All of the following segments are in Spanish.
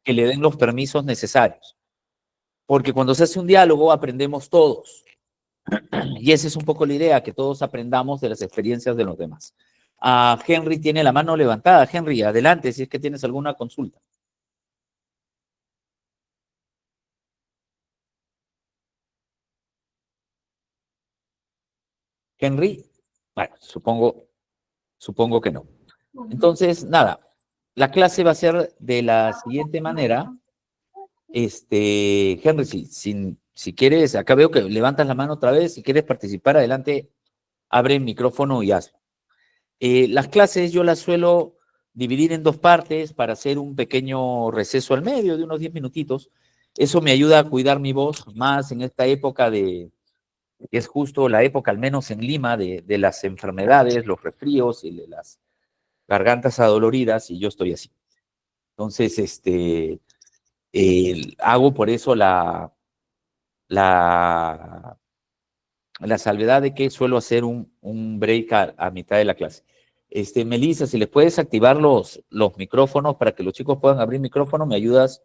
que le den los permisos necesarios. Porque cuando se hace un diálogo aprendemos todos. Y esa es un poco la idea, que todos aprendamos de las experiencias de los demás. Henry tiene la mano levantada. Henry, adelante si es que tienes alguna consulta. Henry, bueno, supongo que no. Entonces, nada, la clase va a ser de la siguiente manera. Henry, si quieres, acá veo que levantas la mano otra vez, si quieres participar, adelante, abre el micrófono y hazlo. Las clases yo las suelo dividir en dos partes para hacer un pequeño receso al medio de unos 10 minutitos. Eso me ayuda a cuidar mi voz más en esta época que es justo la época, al menos en Lima, de las enfermedades, los resfríos y de las gargantas adoloridas, y yo estoy así. Entonces, hago por eso la salvedad de que suelo hacer un break a mitad de la clase. Melissa, si les puedes activar los micrófonos para que los chicos puedan abrir micrófono, me ayudas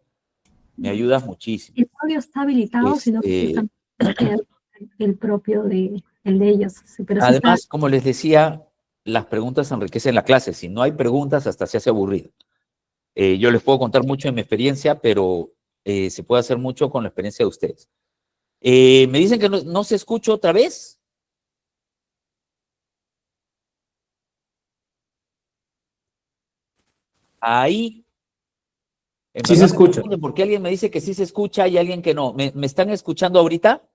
muchísimo. El audio está habilitado, sino que el propio el de ellos. Sí, pero además, sí está... como les decía, las preguntas enriquecen la clase. Si no hay preguntas, hasta se hace aburrido. Yo les puedo contar mucho de mi experiencia, pero se puede hacer mucho con la experiencia de ustedes. Me dicen que no se escucha otra vez. Ahí. Sí se escucha. Porque alguien me dice que sí se escucha y alguien que no. ¿Me están escuchando ahorita?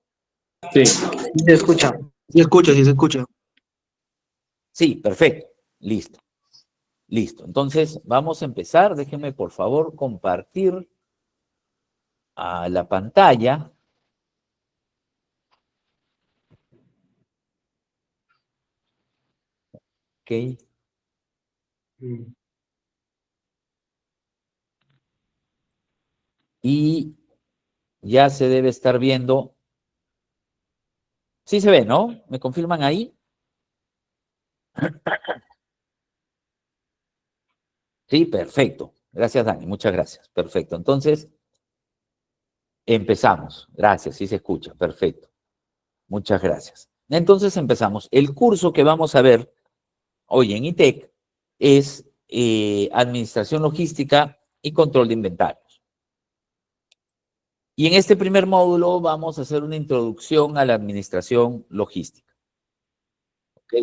Sí, se escucha. Sí se escucha. Sí, perfecto. Listo. Entonces, vamos a empezar. Déjenme, por favor, compartir a la pantalla. Ok. Y ya se debe estar viendo. Sí se ve, ¿no? ¿Me confirman ahí? Sí, perfecto. Gracias, Dani. Muchas gracias. Perfecto. Entonces, empezamos. Gracias. Sí se escucha. Perfecto. Muchas gracias. Entonces, empezamos. El curso que vamos a ver hoy en ITEC es Administración Logística y Control de Inventarios. Y en este primer módulo vamos a hacer una introducción a la administración logística. ¿Ok?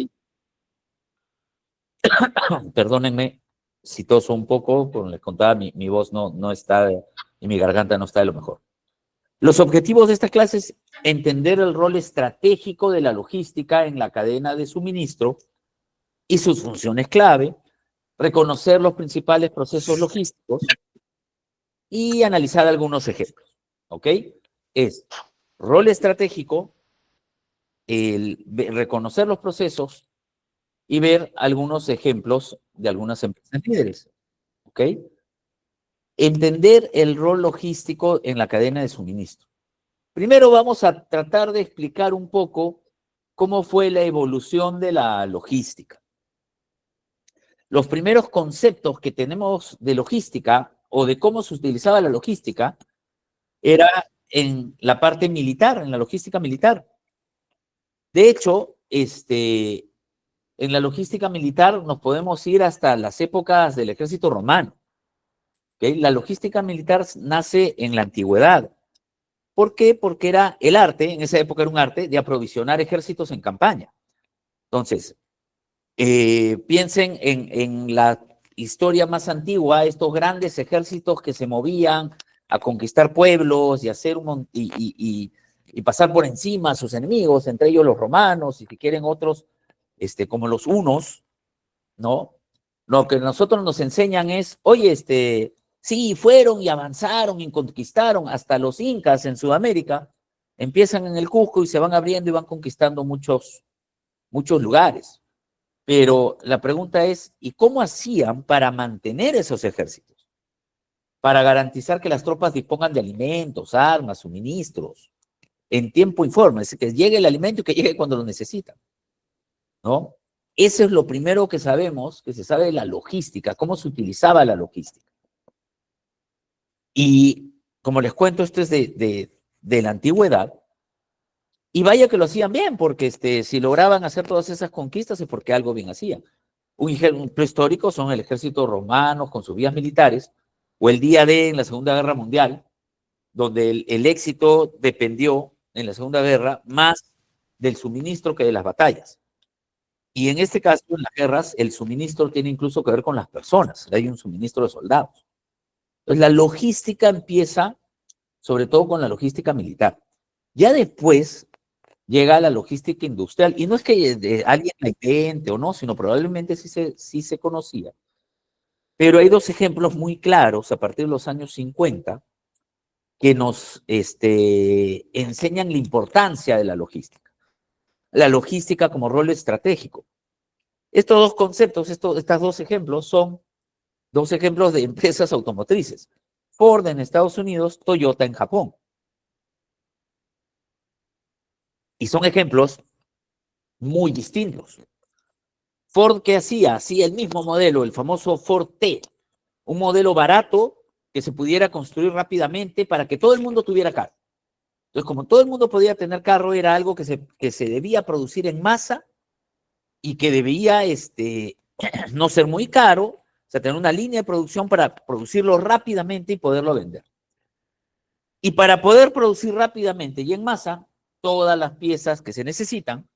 Perdónenme si toso un poco, como les contaba, mi voz no está, y mi garganta no está de lo mejor. Los objetivos de esta clase es entender el rol estratégico de la logística en la cadena de suministro y sus funciones clave, reconocer los principales procesos logísticos y analizar algunos ejemplos. ¿Ok? Es rol estratégico, reconocer los procesos y ver algunos ejemplos de algunas empresas líderes. ¿Ok? Entender el rol logístico en la cadena de suministro. Primero vamos a tratar de explicar un poco cómo fue la evolución de la logística. Los primeros conceptos que tenemos de logística o de cómo se utilizaba la logística era en la parte militar, en la logística militar. De hecho, en la logística militar nos podemos ir hasta las épocas del ejército romano. ¿Okay? La logística militar nace en la antigüedad. ¿Por qué? Porque era el arte, en esa época era un arte, de aprovisionar ejércitos en campaña. Entonces, piensen en la historia más antigua, estos grandes ejércitos que se movían a conquistar pueblos y hacer y pasar por encima a sus enemigos, entre ellos los romanos, y si quieren otros, como los hunos, ¿no? Lo que nosotros nos enseñan es, oye, sí, fueron y avanzaron y conquistaron hasta los incas en Sudamérica, empiezan en el Cusco y se van abriendo y van conquistando muchos lugares. Pero la pregunta es, ¿y cómo hacían para mantener esos ejércitos? Para garantizar que las tropas dispongan de alimentos, armas, suministros, en tiempo y forma, es decir, que llegue el alimento y que llegue cuando lo necesitan, ¿no? Eso es lo primero que sabemos, que se sabe de la logística, cómo se utilizaba la logística. Y como les cuento, esto es de la antigüedad. Y vaya que lo hacían bien, porque si lograban hacer todas esas conquistas es porque algo bien hacían. Un ejemplo histórico son el ejército romano con sus vías militares, o el día D en la Segunda Guerra Mundial, donde el éxito dependió en la Segunda Guerra más del suministro que de las batallas. Y en este caso, en las guerras, el suministro tiene incluso que ver con las personas. Hay un suministro de soldados. Entonces, la logística empieza, sobre todo con la logística militar. Ya después llega la logística industrial. Y no es que alguien la invente o no, sino probablemente sí se conocía. Pero hay dos ejemplos muy claros a partir de los años 50 que nos enseñan la importancia de la logística. La logística como rol estratégico. Estos dos conceptos, estos dos ejemplos son dos ejemplos de empresas automotrices. Ford en Estados Unidos, Toyota en Japón. Y son ejemplos muy distintos. Ford, ¿qué hacía? Hacía el mismo modelo, el famoso Ford T, un modelo barato que se pudiera construir rápidamente para que todo el mundo tuviera carro. Entonces, como todo el mundo podía tener carro, era algo que se debía producir en masa y que debía no ser muy caro, o sea, tener una línea de producción para producirlo rápidamente y poderlo vender. Y para poder producir rápidamente y en masa, todas las piezas que se necesitaban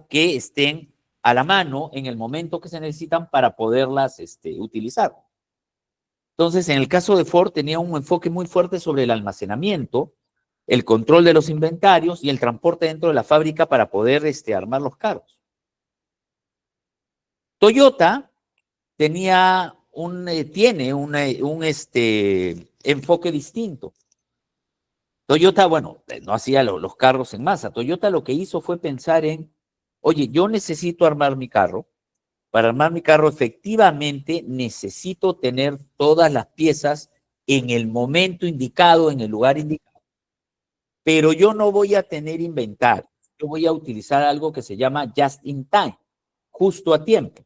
que estén a la mano en el momento que se necesitan para poderlas utilizar. Entonces, en el caso de Ford, tenía un enfoque muy fuerte sobre el almacenamiento, el control de los inventarios y el transporte dentro de la fábrica para poder armar los carros. Toyota tiene un enfoque distinto. Toyota, bueno, no hacía los carros en masa. Toyota lo que hizo fue pensar en, oye, yo necesito armar mi carro. Para armar mi carro, efectivamente, necesito tener todas las piezas en el momento indicado, en el lugar indicado. Pero yo no voy a tener inventario. Yo voy a utilizar algo que se llama just in time, justo a tiempo.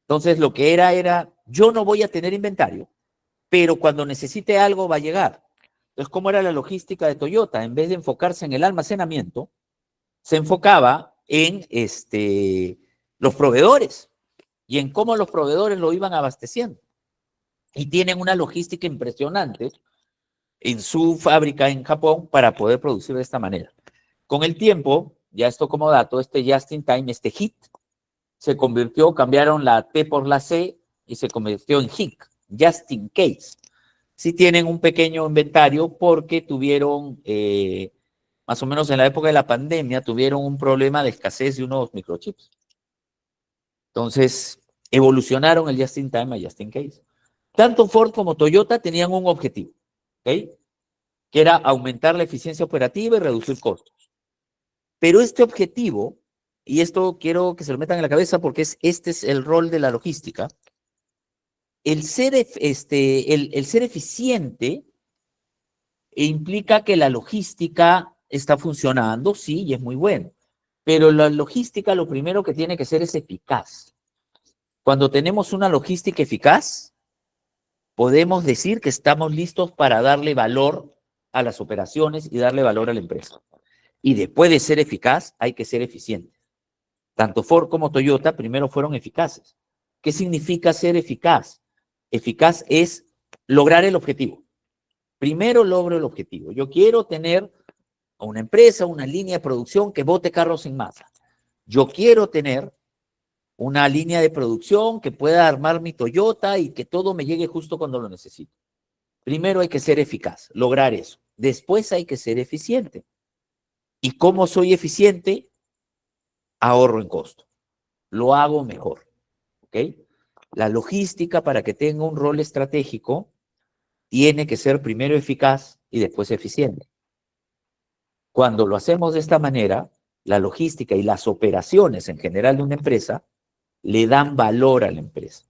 Entonces, lo que era, yo no voy a tener inventario, pero cuando necesite algo va a llegar. Entonces, ¿cómo era la logística de Toyota? En vez de enfocarse en el almacenamiento, se enfocaba en los proveedores y en cómo los proveedores lo iban abasteciendo. Y tienen una logística impresionante en su fábrica en Japón para poder producir de esta manera. Con el tiempo, ya esto como dato, just in time, HIT, cambiaron la T por la C y se convirtió en HIC, just in case. Sí tienen un pequeño inventario porque tuvieron, más o menos en la época de la pandemia, tuvieron un problema de escasez de unos microchips. Entonces, evolucionaron el just in time a just in case. Tanto Ford como Toyota tenían un objetivo, ¿ok? Que era aumentar la eficiencia operativa y reducir costos. Pero este objetivo, y esto quiero que se lo metan en la cabeza porque este es el rol de la logística, el ser eficiente implica que la logística está funcionando, sí, y es muy bueno. Pero la logística lo primero que tiene que ser es eficaz. Cuando tenemos una logística eficaz, podemos decir que estamos listos para darle valor a las operaciones y darle valor a la empresa. Y después de ser eficaz, hay que ser eficiente. Tanto Ford como Toyota primero fueron eficaces. ¿Qué significa ser eficaz? Eficaz es lograr el objetivo. Primero logro el objetivo. Yo quiero tener una empresa, una línea de producción que bote carros en masa. Yo quiero tener una línea de producción que pueda armar mi Toyota y que todo me llegue justo cuando lo necesito. Primero hay que ser eficaz, lograr eso. Después hay que ser eficiente. ¿Y cómo soy eficiente? Ahorro en costo. Lo hago mejor. ¿Ok? La logística, para que tenga un rol estratégico, tiene que ser primero eficaz y después eficiente. Cuando lo hacemos de esta manera, la logística y las operaciones en general de una empresa le dan valor a la empresa.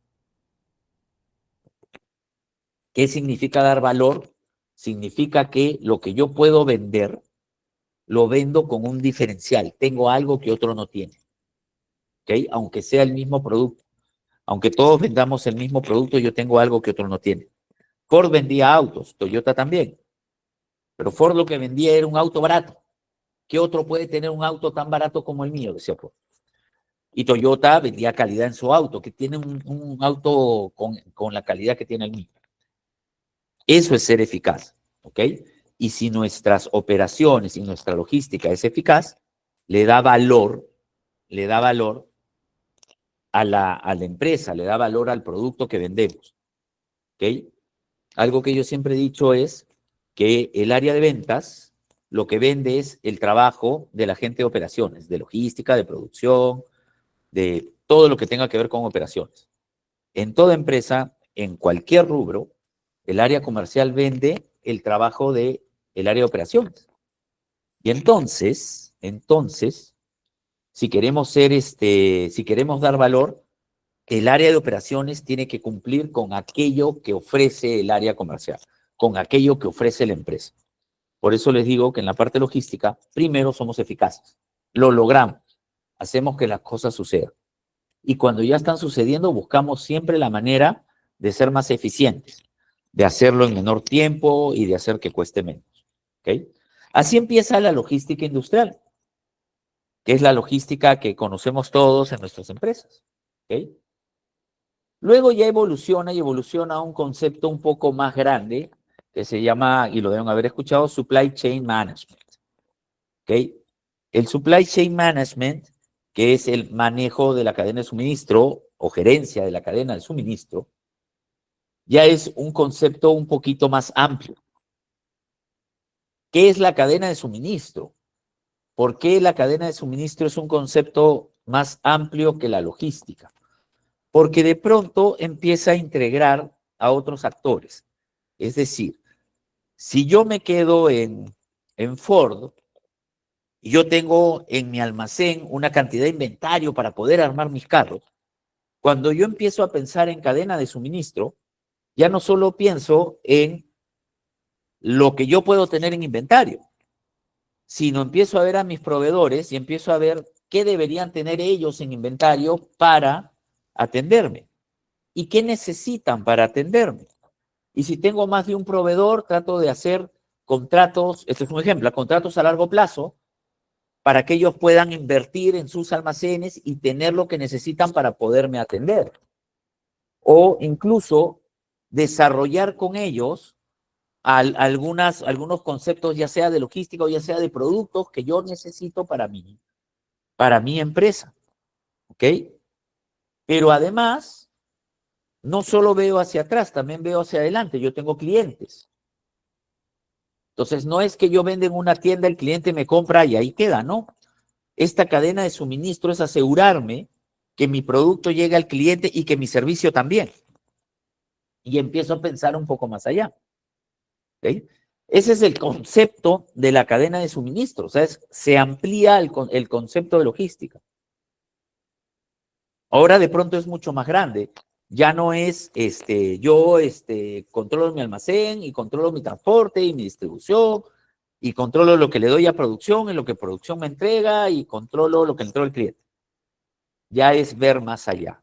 ¿Qué significa dar valor? Significa que lo que yo puedo vender, lo vendo con un diferencial. Tengo algo que otro no tiene. ¿Ok? Aunque sea el mismo producto. Aunque todos vendamos el mismo producto, yo tengo algo que otro no tiene. Ford vendía autos, Toyota también. Pero Ford lo que vendía era un auto barato. ¿Qué otro puede tener un auto tan barato como el mío? Decía Ford. Y Toyota vendía calidad en su auto, que tiene un auto con la calidad que tiene el mío. Eso es ser eficaz, ¿ok? Y si nuestras operaciones y nuestra logística es eficaz, le da valor a la empresa, le da valor al producto que vendemos, ¿ok? Algo que yo siempre he dicho es que el área de ventas lo que vende es el trabajo de la gente de operaciones, de logística, de producción, de todo lo que tenga que ver con operaciones. En toda empresa, en cualquier rubro, el área comercial vende el trabajo del área de operaciones. Y entonces, si queremos si queremos dar valor, el área de operaciones tiene que cumplir con aquello que ofrece el área comercial, con aquello que ofrece la empresa. Por eso les digo que en la parte logística, primero somos eficaces, lo logramos, hacemos que las cosas sucedan. Y cuando ya están sucediendo, buscamos siempre la manera de ser más eficientes, de hacerlo en menor tiempo y de hacer que cueste menos. ¿Okay? Así empieza la logística industrial, que es la logística que conocemos todos en nuestras empresas. ¿Okay? Luego ya evoluciona a un concepto un poco más grande que se llama, y lo deben haber escuchado, Supply Chain Management. ¿Okay? El Supply Chain Management, que es el manejo de la cadena de suministro o gerencia de la cadena de suministro, ya es un concepto un poquito más amplio. ¿Qué es la cadena de suministro? ¿Por qué la cadena de suministro es un concepto más amplio que la logística? Porque de pronto empieza a integrar a otros actores. Es decir, si yo me quedo en Ford y yo tengo en mi almacén una cantidad de inventario para poder armar mis carros, cuando yo empiezo a pensar en cadena de suministro, ya no solo pienso en lo que yo puedo tener en inventario, sino empiezo a ver a mis proveedores y empiezo a ver qué deberían tener ellos en inventario para atenderme y qué necesitan para atenderme. Y si tengo más de un proveedor, trato de hacer contratos, este es un ejemplo, contratos a largo plazo para que ellos puedan invertir en sus almacenes y tener lo que necesitan para poderme atender. O incluso desarrollar con ellos algunos conceptos, ya sea de logística o ya sea de productos que yo necesito para mi empresa. ¿Ok? Pero además, no solo veo hacia atrás, también veo hacia adelante. Yo tengo clientes. Entonces, no es que yo venda en una tienda, el cliente me compra y ahí queda, ¿no? Esta cadena de suministro es asegurarme que mi producto llegue al cliente y que mi servicio también. Y empiezo a pensar un poco más allá. ¿Okay? Ese es el concepto de la cadena de suministro. O sea, se amplía el concepto de logística. Ahora de pronto es mucho más grande. Ya no es, yo controlo mi almacén y controlo mi transporte y mi distribución y controlo lo que le doy a producción y lo que producción me entrega y controlo lo que le entrega el cliente. Ya es ver más allá.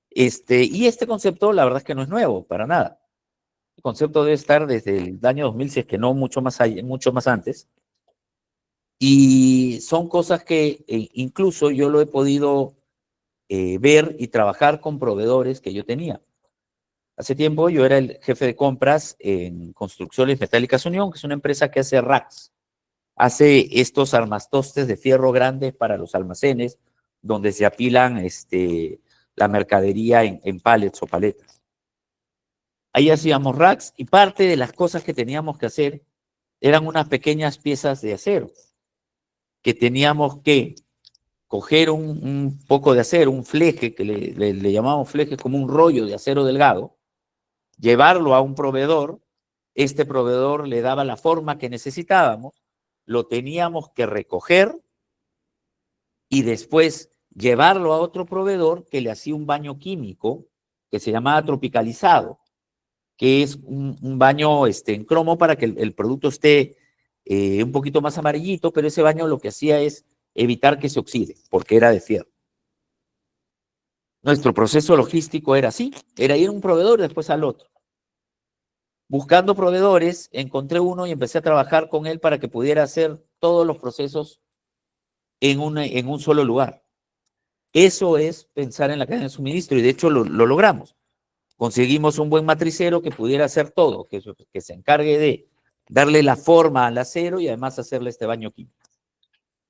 Y este concepto, la verdad es que no es nuevo, para nada. El concepto debe estar desde el año 2000, si es que no mucho más antes. Y son cosas que incluso yo lo he podido ver y trabajar con proveedores que yo tenía. Hace tiempo yo era el jefe de compras en Construcciones Metálicas Unión, que es una empresa que hace racks. Hace estos armastostes de fierro grandes para los almacenes, donde se apilan la mercadería en pallets o paletas. Ahí hacíamos racks y parte de las cosas que teníamos que hacer eran unas pequeñas piezas de acero que teníamos que coger un poco de acero, un fleje, que le llamamos fleje, como un rollo de acero delgado, llevarlo a un proveedor, este proveedor le daba la forma que necesitábamos, lo teníamos que recoger y después llevarlo a otro proveedor que le hacía un baño químico que se llamaba tropicalizado, que es un baño en cromo para que el producto esté un poquito más amarillito, pero ese baño lo que hacía es evitar que se oxide, porque era de fierro. Nuestro proceso logístico era así, era ir a un proveedor y después al otro. buscando proveedores, encontré uno y empecé a trabajar con él para que pudiera hacer todos los procesos en un solo lugar. Eso es pensar en la cadena de suministro y de hecho lo logramos. Conseguimos un buen matricero que pudiera hacer todo, que se encargue de darle la forma al acero y además hacerle este baño químico.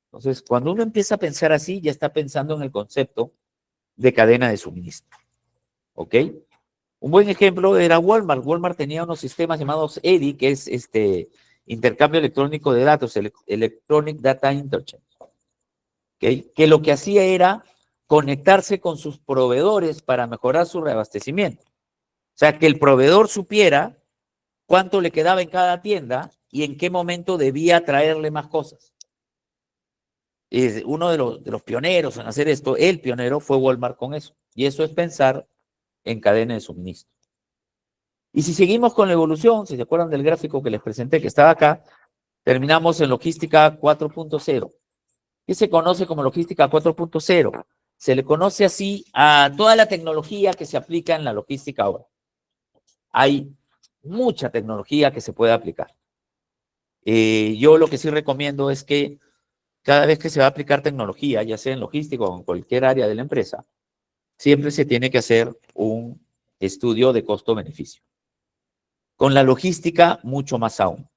Entonces, cuando uno empieza a pensar así, ya está pensando en el concepto de cadena de suministro. ¿Ok? Un buen ejemplo era Walmart. Walmart tenía unos sistemas llamados EDI, que es intercambio electrónico de datos, Electronic Data Interchange. ¿Okay? Que lo que hacía era conectarse con sus proveedores para mejorar su reabastecimiento. O sea, que el proveedor supiera cuánto le quedaba en cada tienda y en qué momento debía traerle más cosas. Uno de los pioneros en hacer esto, el pionero fue Walmart con eso. Y eso es pensar en cadena de suministro. Y si seguimos con la evolución, si se acuerdan del gráfico que les presenté que estaba acá, terminamos en logística 4.0. ¿Qué se conoce como logística 4.0? Se le conoce así a toda la tecnología que se aplica en la logística ahora. Hay mucha tecnología que se puede aplicar. Yo lo que sí recomiendo es que cada vez que se va a aplicar tecnología, ya sea en logística o en cualquier área de la empresa, siempre se tiene que hacer un estudio de costo-beneficio. Con la logística, mucho más aún.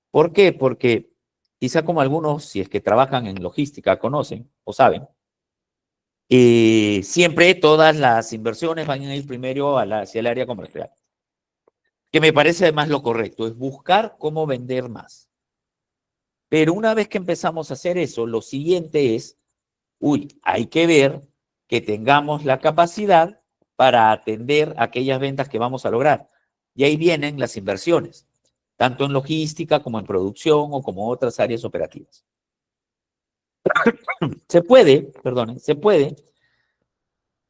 ¿Por qué? Porque quizá como algunos, si es que trabajan en logística, conocen o saben, siempre todas las inversiones van a ir primero hacia el área comercial. Que me parece además lo correcto, es buscar cómo vender más. Pero una vez que empezamos a hacer eso, lo siguiente es, hay que ver que tengamos la capacidad para atender aquellas ventas que vamos a lograr. Y ahí vienen las inversiones, tanto en logística como en producción o como otras áreas operativas. Se puede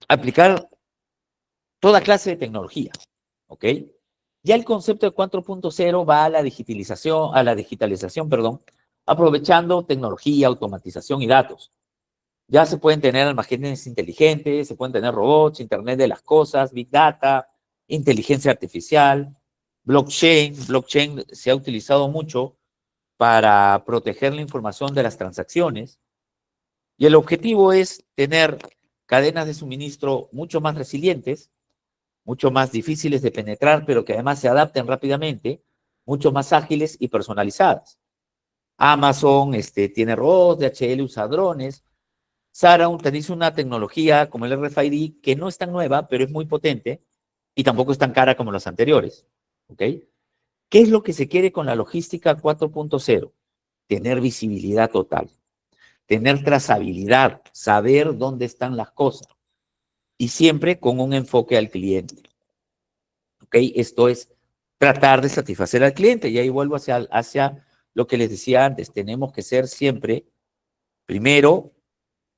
aplicar toda clase de tecnología, ¿ok? Ya el concepto de 4.0 va a la digitalización, aprovechando tecnología, automatización y datos. Ya se pueden tener almacenes inteligentes, se pueden tener robots, Internet de las cosas, Big Data, inteligencia artificial, blockchain. Blockchain se ha utilizado mucho para proteger la información de las transacciones. Y el objetivo es tener cadenas de suministro mucho más resilientes, mucho más difíciles de penetrar, pero que además se adapten rápidamente, mucho más ágiles y personalizadas. Amazon tiene robots, DHL usa drones. Zara utiliza una tecnología como el RFID que no es tan nueva, pero es muy potente y tampoco es tan cara como las anteriores. ¿Ok? ¿Qué es lo que se quiere con la logística 4.0? Tener visibilidad total, tener trazabilidad, saber dónde están las cosas y siempre con un enfoque al cliente. ¿Ok? Esto es tratar de satisfacer al cliente y ahí vuelvo hacia lo que les decía antes. Tenemos que ser siempre, primero,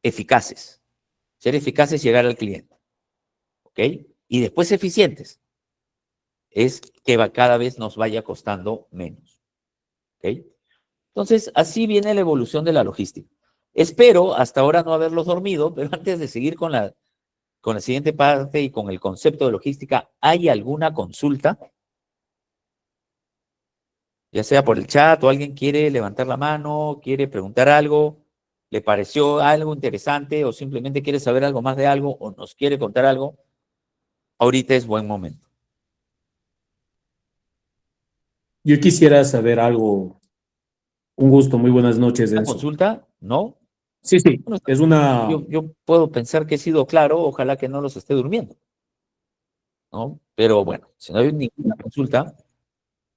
eficaces. Ser eficaces y llegar al cliente. ¿Ok? Y después eficientes. Es que cada vez nos vaya costando menos. ¿Ok? Entonces, así viene la evolución de la logística. Espero hasta ahora no haberlos dormido, pero antes de seguir con la siguiente parte y con el concepto de logística, ¿hay alguna consulta? Ya sea por el chat o alguien quiere levantar la mano, quiere preguntar algo, le pareció algo interesante o simplemente quiere saber algo más de algo o nos quiere contar algo, ahorita es buen momento. Yo quisiera saber algo. Un gusto, muy buenas noches, ¿Una Enzo. consulta? ¿No? Sí, Bueno, es una... yo puedo pensar que he sido claro, ojalá que no los esté durmiendo, ¿no? Pero bueno, si no hay ninguna consulta,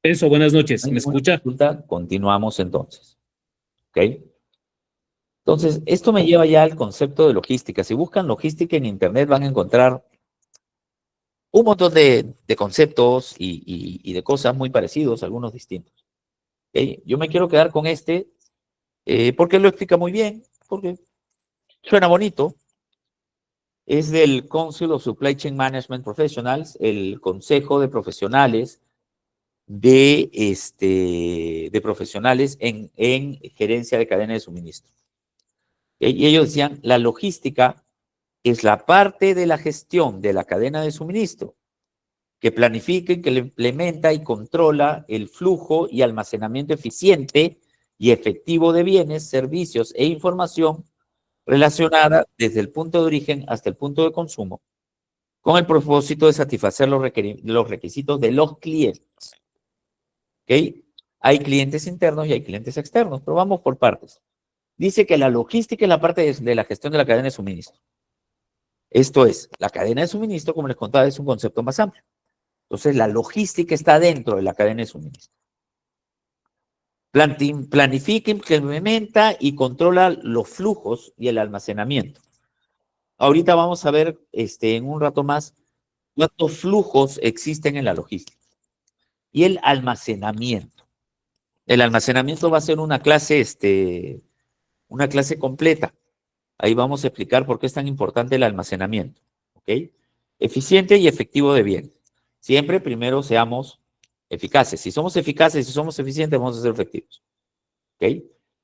Enzo, buenas noches, ¿me escucha? continuamos entonces. ¿Ok? Entonces, esto me lleva ya al concepto de logística. Si buscan logística en Internet van a encontrar un montón de conceptos y de cosas muy parecidos, algunos distintos. ¿Ok? Yo me quiero quedar con porque lo explica muy bien, porque suena bonito. Es del Council of Supply Chain Management Professionals, el consejo de profesionales de profesionales en gerencia de cadena de suministro. Y ellos decían, la logística es la parte de la gestión de la cadena de suministro que planifica, que implementa y controla el flujo y almacenamiento eficiente y efectivo de bienes, servicios e información relacionada desde el punto de origen hasta el punto de consumo, con el propósito de satisfacer los requisitos de los clientes. ¿Ok? Hay clientes internos y hay clientes externos, pero vamos por partes. Dice que la logística es la parte de la gestión de la cadena de suministro. Esto es, la cadena de suministro, como les contaba, es un concepto más amplio. Entonces, la logística está dentro de la cadena de suministro. Planifica, implementa y controla los flujos y el almacenamiento. Ahorita vamos a ver en un rato más cuántos flujos existen en la logística. Y el almacenamiento. El almacenamiento va a ser una clase completa. Ahí vamos a explicar por qué es tan importante el almacenamiento. ¿Ok? Eficiente y efectivo de bien. Siempre primero seamos eficaces. Si somos eficaces, si somos eficientes, vamos a ser efectivos. ¿Ok?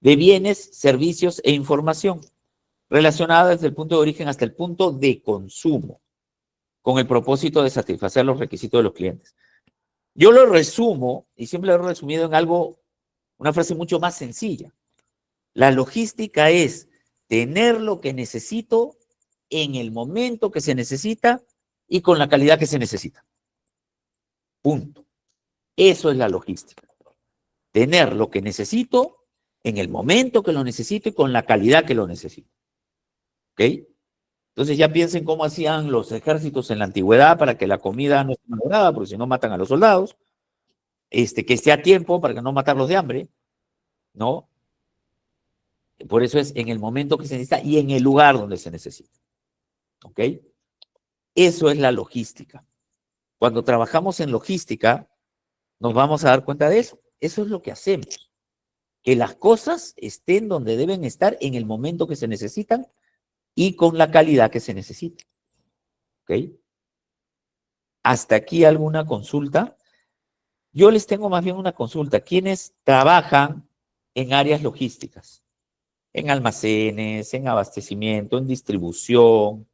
De bienes, servicios e información relacionada desde el punto de origen hasta el punto de consumo, con el propósito de satisfacer los requisitos de los clientes. Yo lo resumo, y siempre lo he resumido en algo, una frase mucho más sencilla. La logística es tener lo que necesito en el momento que se necesita y con la calidad que se necesita. Punto. Eso es la logística. Tener lo que necesito en el momento que lo necesito y con la calidad que lo necesito. ¿Ok? Entonces ya piensen cómo hacían los ejércitos en la antigüedad para que la comida no esté malograda, porque si no matan a los soldados. Que esté a tiempo para que no matarlos de hambre, ¿no? Por eso es en el momento que se necesita y en el lugar donde se necesita. ¿Ok? Eso es la logística. Cuando trabajamos en logística, nos vamos a dar cuenta de eso. Eso es lo que hacemos. Que las cosas estén donde deben estar en el momento que se necesitan y con la calidad que se necesita. ¿Ok? ¿Hasta aquí alguna consulta? Yo les tengo más bien una consulta. ¿Quiénes trabajan en áreas logísticas? En almacenes, en abastecimiento, en distribución,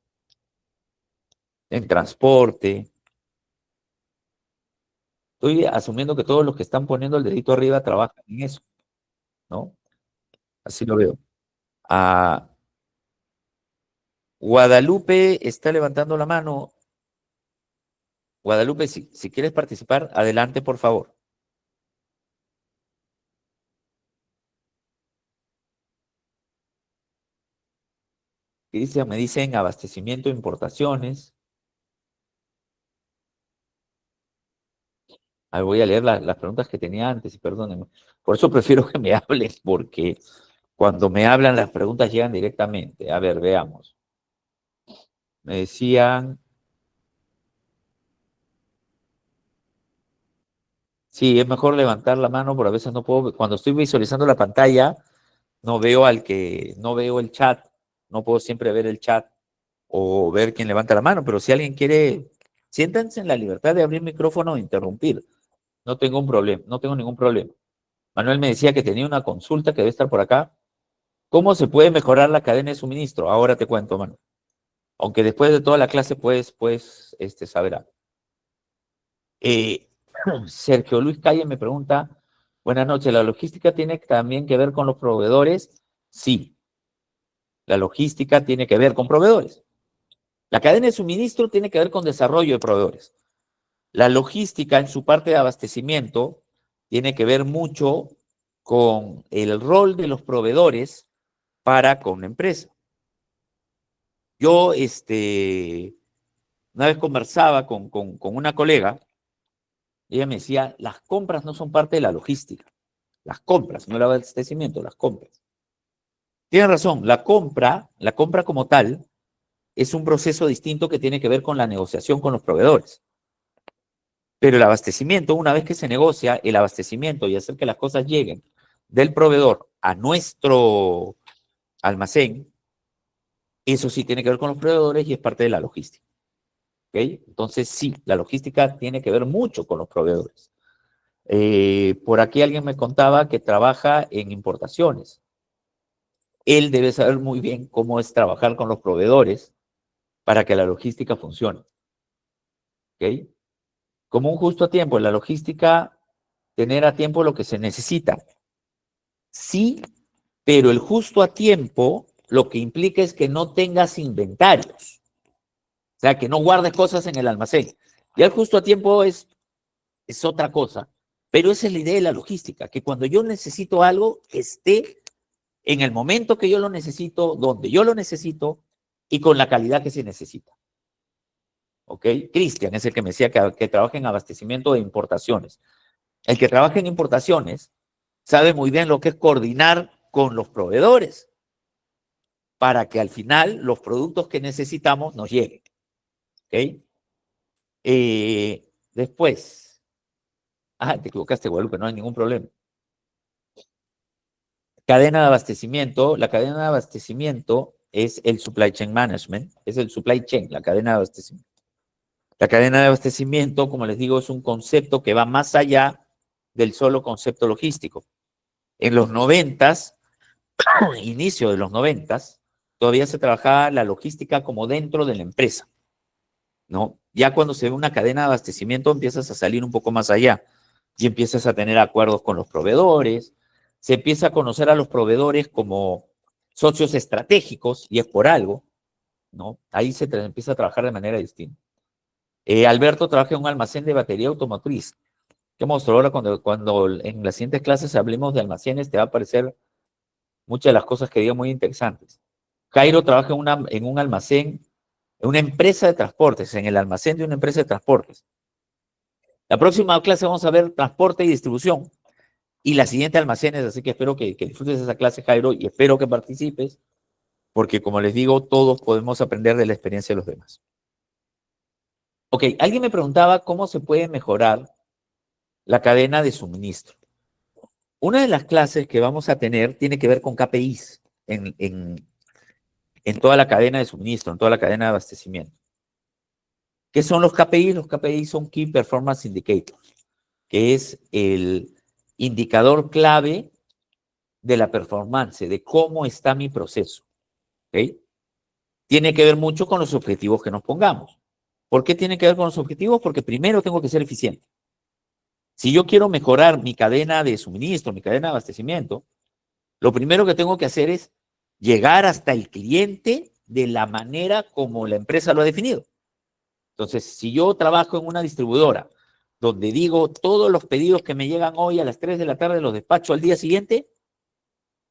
en transporte. Estoy asumiendo que todos los que están poniendo el dedito arriba trabajan en eso, ¿no? Así lo veo. Guadalupe está levantando la mano. Guadalupe, si quieres participar, adelante, por favor. Cristian, me dicen abastecimiento, importaciones. Voy a leer las preguntas que tenía antes, y perdónenme. Por eso prefiero que me hablen, porque cuando me hablan las preguntas llegan directamente. A ver, veamos. Me decían, sí, es mejor levantar la mano, pero a veces no puedo, cuando estoy visualizando la pantalla, no veo no veo el chat, no puedo siempre ver el chat o ver quién levanta la mano, pero si alguien quiere, siéntanse en la libertad de abrir micrófono o interrumpir. No tengo un problema, no tengo ningún problema. Manuel me decía que tenía una consulta que debe estar por acá. ¿Cómo se puede mejorar la cadena de suministro? Ahora te cuento, Manuel. Aunque después de toda la clase puedes saber algo. Sergio Luis Calle me pregunta, buenas noches, ¿la logística tiene también que ver con los proveedores? Sí, la logística tiene que ver con proveedores. La cadena de suministro tiene que ver con desarrollo de proveedores. La logística en su parte de abastecimiento tiene que ver mucho con el rol de los proveedores para con la empresa. Yo, una vez conversaba con una colega, ella me decía, las compras no son parte de la logística. Las compras, no el abastecimiento, las compras. Tiene razón, la compra como tal, es un proceso distinto que tiene que ver con la negociación con los proveedores. Pero el abastecimiento, una vez que se negocia, el abastecimiento y hacer que las cosas lleguen del proveedor a nuestro almacén, eso sí tiene que ver con los proveedores y es parte de la logística. ¿Okay? Entonces, sí, la logística tiene que ver mucho con los proveedores. Por aquí alguien me contaba que trabaja en importaciones. Él debe saber muy bien cómo es trabajar con los proveedores para que la logística funcione. ¿Ok? como un justo a tiempo en la logística, tener a tiempo lo que se necesita. Sí, pero el justo a tiempo lo que implica es que no tengas inventarios. O sea, que no guardes cosas en el almacén. Y el justo a tiempo es otra cosa. Pero esa es la idea de la logística, que cuando yo necesito algo, esté en el momento que yo lo necesito, donde yo lo necesito y con la calidad que se necesita. ¿Ok? Cristian es el que me decía que trabaja en abastecimiento de importaciones. El que trabaja en importaciones sabe muy bien lo que es coordinar con los proveedores para que al final los productos que necesitamos nos lleguen. ¿Ok? Después, te equivocaste, Guadalupe, no hay ningún problema. Cadena de abastecimiento. La cadena de abastecimiento es el supply chain management, es el supply chain, la cadena de abastecimiento. La cadena de abastecimiento, como les digo, es un concepto que va más allá del solo concepto logístico. En los 90s, inicio de los 90s, todavía se trabajaba la logística como dentro de la empresa, ¿no? Ya cuando se ve una cadena de abastecimiento empiezas a salir un poco más allá y empiezas a tener acuerdos con los proveedores, se empieza a conocer a los proveedores como socios estratégicos y es por algo, ¿no? Ahí se empieza a trabajar de manera distinta. Alberto trabaja en un almacén de batería automotriz. Que mostró ahora cuando en las siguientes clases hablemos de almacenes, te va a aparecer muchas de las cosas que digo muy interesantes. Jairo trabaja en un almacén, en una empresa de transportes, en el almacén de una empresa de transportes. La próxima clase vamos a ver transporte y distribución y la siguiente almacenes, así que espero que disfrutes esa clase, Jairo, y espero que participes, porque como les digo, todos podemos aprender de la experiencia de los demás. Ok, alguien me preguntaba cómo se puede mejorar la cadena de suministro. Una de las clases que vamos a tener tiene que ver con KPIs en toda la cadena de suministro, en toda la cadena de abastecimiento. ¿Qué son los KPIs? Los KPIs son Key Performance Indicators, que es el indicador clave de la performance, de cómo está mi proceso. ¿Okay? Tiene que ver mucho con los objetivos que nos pongamos. ¿Por qué tiene que ver con los objetivos? Porque primero tengo que ser eficiente. Si yo quiero mejorar mi cadena de suministro, mi cadena de abastecimiento, lo primero que tengo que hacer es llegar hasta el cliente de la manera como la empresa lo ha definido. Entonces, si yo trabajo en una distribuidora donde digo todos los pedidos que me llegan hoy a las 3 de la tarde los despacho al día siguiente,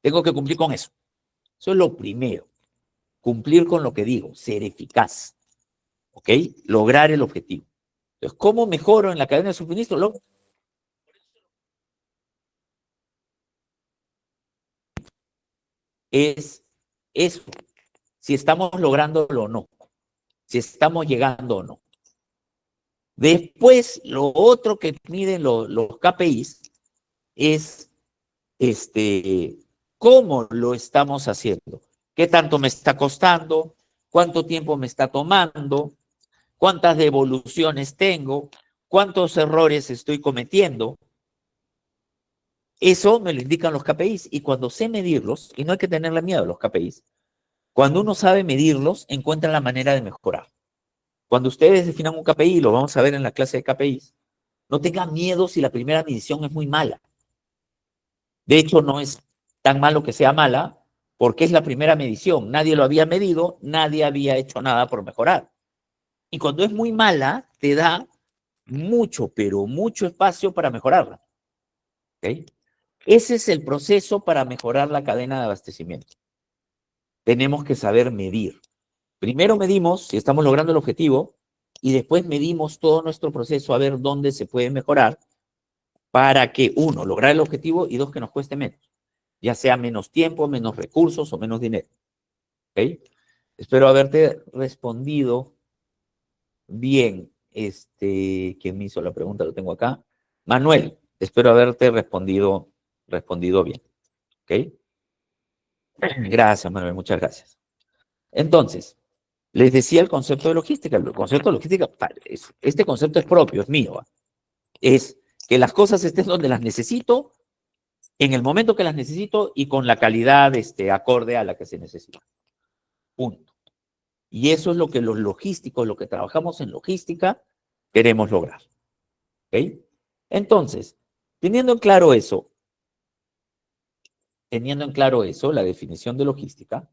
tengo que cumplir con eso. Eso es lo primero. Cumplir con lo que digo, ser eficaz. ¿Ok? Lograr el objetivo. Entonces, ¿cómo mejoro en la cadena de suministro? Es eso, si estamos lográndolo o no, si estamos llegando o no. Después, lo otro que miden los KPIs es cómo lo estamos haciendo, qué tanto me está costando, cuánto tiempo me está tomando, cuántas devoluciones tengo, cuántos errores estoy cometiendo. Eso me lo indican los KPIs y cuando sé medirlos, y no hay que tenerle miedo a los KPIs, cuando uno sabe medirlos, encuentra la manera de mejorar. Cuando ustedes definan un KPI, lo vamos a ver en la clase de KPIs, no tengan miedo si la primera medición es muy mala. De hecho, no es tan malo que sea mala, porque es la primera medición. Nadie lo había medido, nadie había hecho nada por mejorar. Y cuando es muy mala, te da mucho, pero mucho espacio para mejorarla. ¿Okay? Ese es el proceso para mejorar la cadena de abastecimiento. Tenemos que saber medir. Primero medimos si estamos logrando el objetivo y después medimos todo nuestro proceso a ver dónde se puede mejorar para que, uno, lograr el objetivo y dos, que nos cueste menos. Ya sea menos tiempo, menos recursos o menos dinero. ¿Ok? Espero haberte respondido bien. ¿Quién me hizo la pregunta? Lo tengo acá. Manuel, espero haberte respondido bien. ¿Ok? Gracias, Manuel, muchas gracias. Entonces, les decía el concepto de logística. El concepto de logística, este concepto es propio, es mío. Es que las cosas estén donde las necesito, en el momento que las necesito y con la calidad acorde a la que se necesita. Punto. Y eso es lo que los logísticos, lo que trabajamos en logística, queremos lograr. ¿Ok? Entonces, teniendo en claro eso, la definición de logística,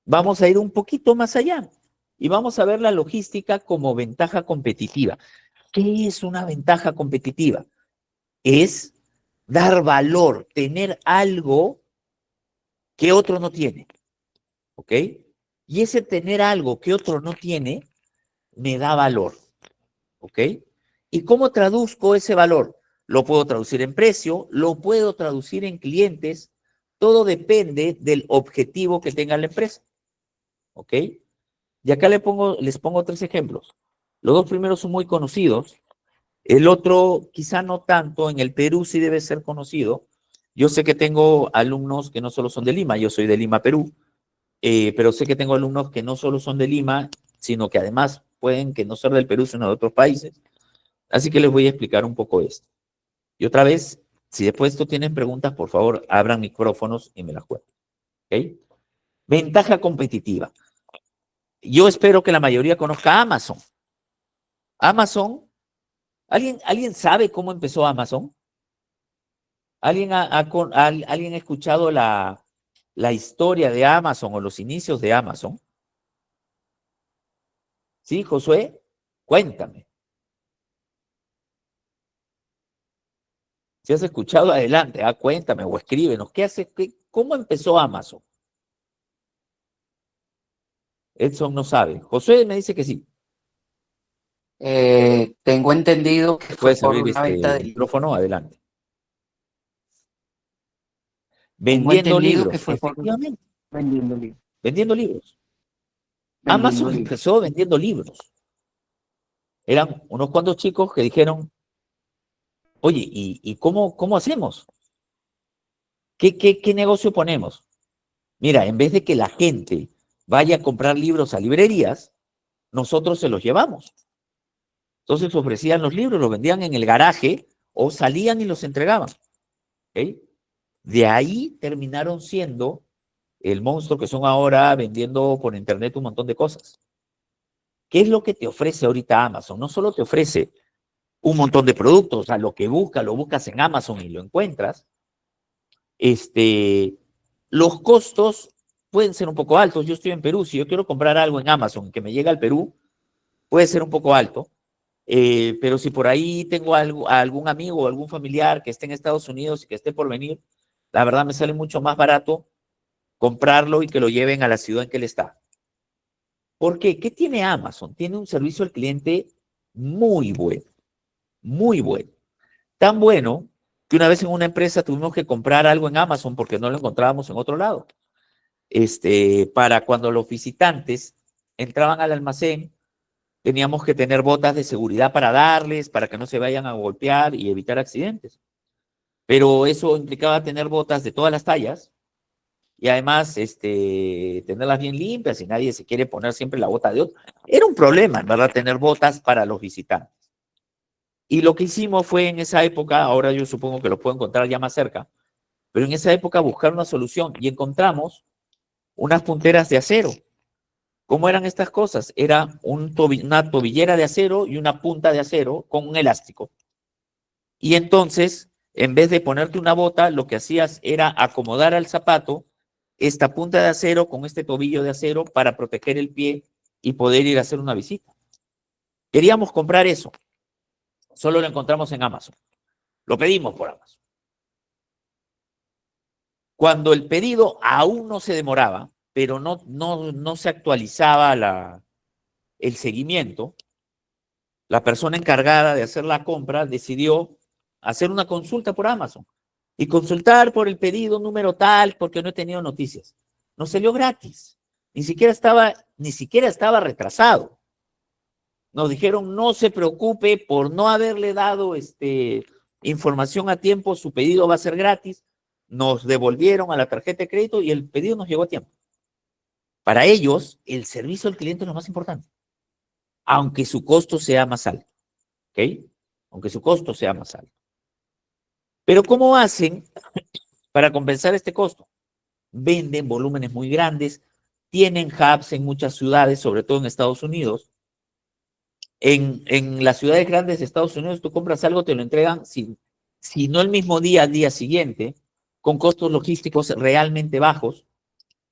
vamos a ir un poquito más allá y vamos a ver la logística como ventaja competitiva. ¿Qué es una ventaja competitiva? Es dar valor, tener algo que otro no tiene, ¿ok? Y ese tener algo que otro no tiene me da valor, ¿ok? ¿Y cómo traduzco ese valor? Lo puedo traducir en precio, lo puedo traducir en clientes, todo depende del objetivo que tenga la empresa, ¿ok? Y acá les pongo 3 ejemplos. Los 2 primeros son muy conocidos, el otro quizá no tanto, en el Perú sí debe ser conocido. Yo sé que tengo alumnos que no solo son de Lima, yo soy de Lima, Perú, pero sé que tengo alumnos que no solo son de Lima, sino que además pueden que no ser del Perú, sino de otros países. Así que les voy a explicar un poco esto. Y otra vez, si después de esto tienen preguntas, por favor, abran micrófonos y me las cuenten. ¿Ok? Ventaja competitiva. Yo espero que la mayoría conozca Amazon. Amazon, ¿alguien sabe cómo empezó Amazon? ¿Alguien ha escuchado la historia de Amazon o los inicios de Amazon? ¿Sí, Josué? Cuéntame. Si has escuchado, adelante, cuéntame o escríbenos. ¿Cómo empezó Amazon? Edson no sabe. Josué me dice que sí. Tengo entendido que fue Puedes por abrir una venta el de libros. micrófono, adelante. Tengo Vendiendo entendido que libros, fue por efectivamente, vendiendo libros. vendiendo libros. Vendiendo Amazon libros. empezó vendiendo libros. Eran unos cuantos chicos que dijeron, oye, ¿y cómo hacemos? ¿Qué negocio ponemos? Mira, en vez de que la gente vaya a comprar libros a librerías, nosotros se los llevamos. Entonces ofrecían los libros, los vendían en el garaje o salían y los entregaban. ¿Ok? De ahí terminaron siendo el monstruo que son ahora, vendiendo por internet un montón de cosas. ¿Qué es lo que te ofrece ahorita Amazon? No solo te ofrece un montón de productos, o sea, lo que buscas, lo buscas en Amazon y lo encuentras. Los costos pueden ser un poco altos. Yo estoy en Perú, si yo quiero comprar algo en Amazon que me llega al Perú, puede ser un poco alto. Pero si por ahí tengo algún amigo o algún familiar que esté en Estados Unidos y que esté por venir, la verdad me sale mucho más barato comprarlo y que lo lleven a la ciudad en que él está. ¿Por qué? ¿Qué tiene Amazon? Tiene un servicio al cliente muy bueno, muy bueno. Tan bueno que una vez en una empresa tuvimos que comprar algo en Amazon porque no lo encontrábamos en otro lado. Para cuando los visitantes entraban al almacén, teníamos que tener botas de seguridad para darles, para que no se vayan a golpear y evitar accidentes. Pero eso implicaba tener botas de todas las tallas y además tenerlas bien limpias y nadie se quiere poner siempre la bota de otro. Era un problema, en verdad, tener botas para los visitantes. Y lo que hicimos fue en esa época, ahora yo supongo que lo puedo encontrar ya más cerca, pero en esa época buscar una solución y encontramos unas punteras de acero. ¿Cómo eran estas cosas? Era una tobillera de acero y una punta de acero con un elástico. Y entonces, en vez de ponerte una bota, lo que hacías era acomodar al zapato esta punta de acero con este tobillo de acero para proteger el pie y poder ir a hacer una visita. Queríamos comprar eso. Solo lo encontramos en Amazon. Lo pedimos por Amazon. Cuando el pedido aún no se demoraba, pero no se actualizaba el seguimiento, la persona encargada de hacer la compra decidió hacer una consulta por Amazon y consultar por el pedido número tal porque no he tenido noticias. Nos salió gratis. Ni siquiera estaba retrasado. Nos dijeron, no se preocupe por no haberle dado información a tiempo, su pedido va a ser gratis. Nos devolvieron a la tarjeta de crédito y el pedido nos llegó a tiempo. Para ellos, el servicio al cliente es lo más importante, aunque su costo sea más alto. ¿Ok? Aunque su costo sea más alto. Pero ¿cómo hacen para compensar este costo? Venden volúmenes muy grandes, tienen hubs en muchas ciudades, sobre todo en Estados Unidos, En las ciudades grandes de Estados Unidos, tú compras algo, te lo entregan, si no el mismo día, al día siguiente, con costos logísticos realmente bajos.